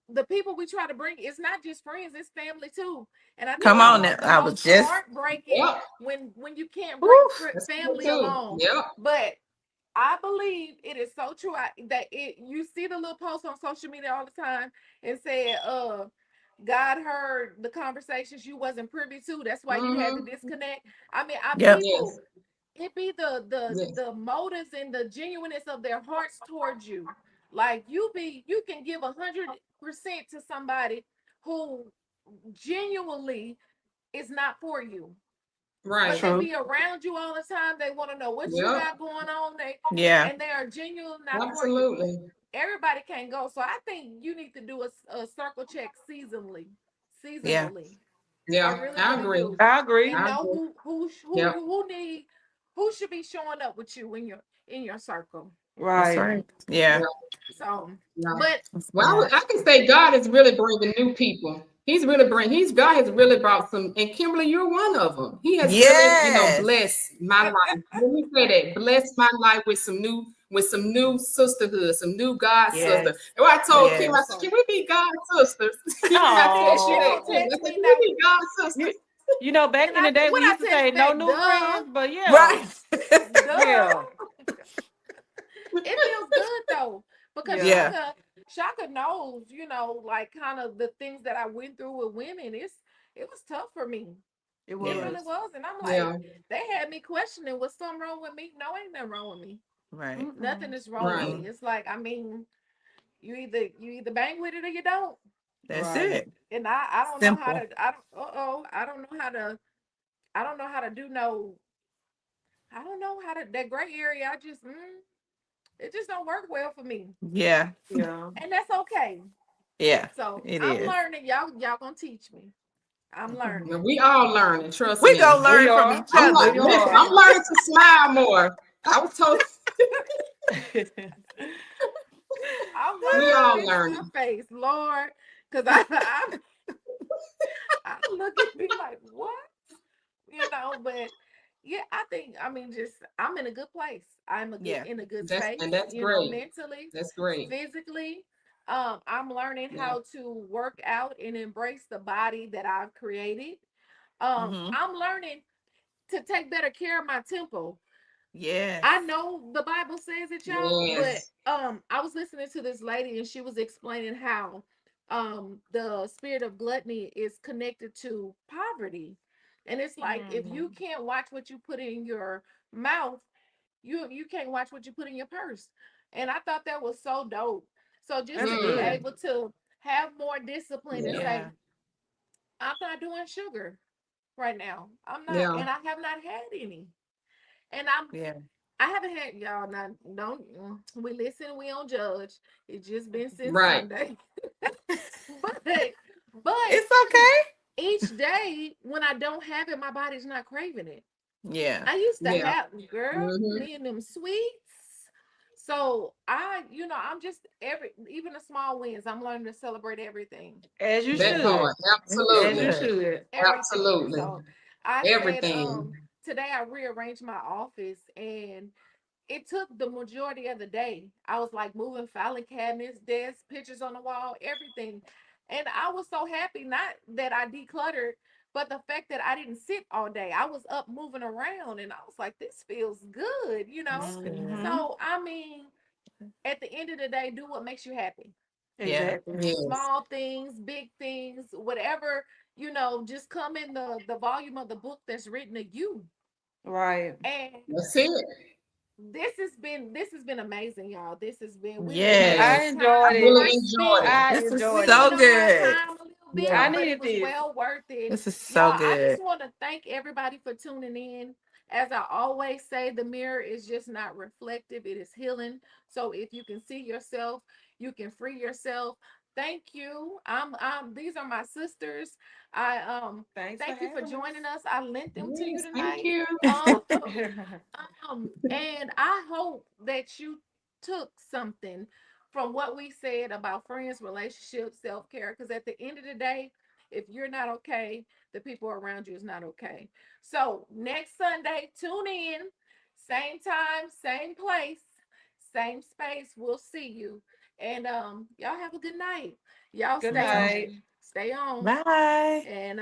the people we try to bring, it's not just friends, it's family too. And I Come think Yeah. on it's now. the I was most just heartbreaking Yep. when you can't bring woof. That's good family too. along. Yep. But I believe it is so true that you see the little posts on social media all the time and said, God heard the conversations you wasn't privy to. That's why you had to Mm-hmm. disconnect. I mean, our Yep. people, Yes. it be the Yes. the motives and the genuineness of their hearts towards you. Like you can give 100% to somebody who genuinely is not for you, but Right. they True. be around you all the time. They want to know what you Yep. got going on. Yeah. And they are genuine not for you. Absolutely. Everybody can't go. So I think you need to do a circle check seasonally. Yeah. Seasonally. I Yeah. really, I really agree. do. I agree. And I know agree. Yep. who should be showing up with you in your circle. That's Right. right. Yeah. Yeah. So, Yeah. but That's Well, right. I can say God is really bringing new people. God has really brought some, and Kimberly, you're one of them. He has really, Yes. blessed my life. Let me say that, blessed my life with some new sisterhood, some new God sister. Yes. And I told Kim, I Yes. said, can we be God sisters? I and text she you Oh. that, gonna Kim. I text said, me can now. we be God You, sisters? back And in the day, what we I used to text say no back, new friends, but yeah, Right. duh. yeah, It feels good though, because yeah. Yeah. Shaka knows, like kind of the things that I went through with women. It was tough for me. It It Yeah. was. really was. And I'm like, Yeah. they had me questioning, was something wrong with me? No, ain't nothing wrong with me. Right. Nothing Mm-mm. is wrong with Right. me. Mm-mm. It's like, I mean, you either bang with it or you don't. That's Right. it. And I don't know how Simple. to I don't know how to do no, I don't know how to, that gray area. It just don't work well for me. Yeah. Yeah. And that's okay. Yeah. So It I'm is. learning. Y'all gonna teach me. I'm Well, learning. we all learning, trust We me. gonna We learn from are. each I'm other. like, We listen, are. I'm learning to smile more. I was told I'm we learning to all fix my learning. face, Lord, because I look at me like what, But yeah, I mean, just I'm in a good place. Yeah. in a good And space, that's great. mentally, That's great. physically. I'm learning Yeah. how to work out and embrace the body that I've created. Mm-hmm. I'm learning to take better care of my temple. Yes. I know the Bible says it, y'all, but Yes. I was listening to this lady and she was explaining how the spirit of gluttony is connected to poverty. And it's like if you Mm. can't watch what you put in your mouth, you can't watch what you put in your purse. And I thought that was so dope. So just That's to be Mm. good. able to have more discipline and Yeah. say, Yeah. I'm not doing sugar right now. I'm not, Yeah. and I have not had any. And Yeah. I haven't had y'all not don't we listen, we don't judge. It's just been since Right. Sunday. but It's okay. each day when I don't have it, my body's not craving it. Yeah. I used to Yeah. have girl, Hmm. me and them sweets. So I'm just even the small wins, I'm learning to celebrate everything. As you That Yeah. should. part. That's As Absolutely. you good. should. Everything. Absolutely. So I said, Everything. today I rearranged my office and it took the majority of the day. I was like moving filing cabinets, desks, pictures on the wall, everything. And I was so happy, not that I decluttered, but the fact that I didn't sit all day. I was up moving around and I was like, this feels good. That's good. Mm-hmm. So, I mean, at the end of the day, do what makes you happy. Yeah. Exactly. Yes. Small things, big things, whatever, just come in the volume of the book that's written to you. Right. And That's it. this has been amazing, y'all. We've been It having Yes. I this has. time I enjoyed on it. really our enjoyed it. spin. I This is We enjoyed went so it. on our good. time a little bit, I Yeah. but needed it was this. well worth it. This is Y'all, so I good. just want to thank everybody for tuning in. As I always say, the mirror is just not reflective, it is healing. So if you can see yourself, you can free yourself. Thank you. These are my sisters. Thanks Thank you for having joining us. I lent them to you Yes, thank tonight. you. Um, us. and I hope that you took something from what we said about friends, relationships, self-care. Because at the end of the day, if you're not okay, the people around you is not okay. So next Sunday, tune in, same time, same place, same space. We'll see you. And y'all have a good night. Y'all Good stay Yes, on. night. Stay on. Bye. And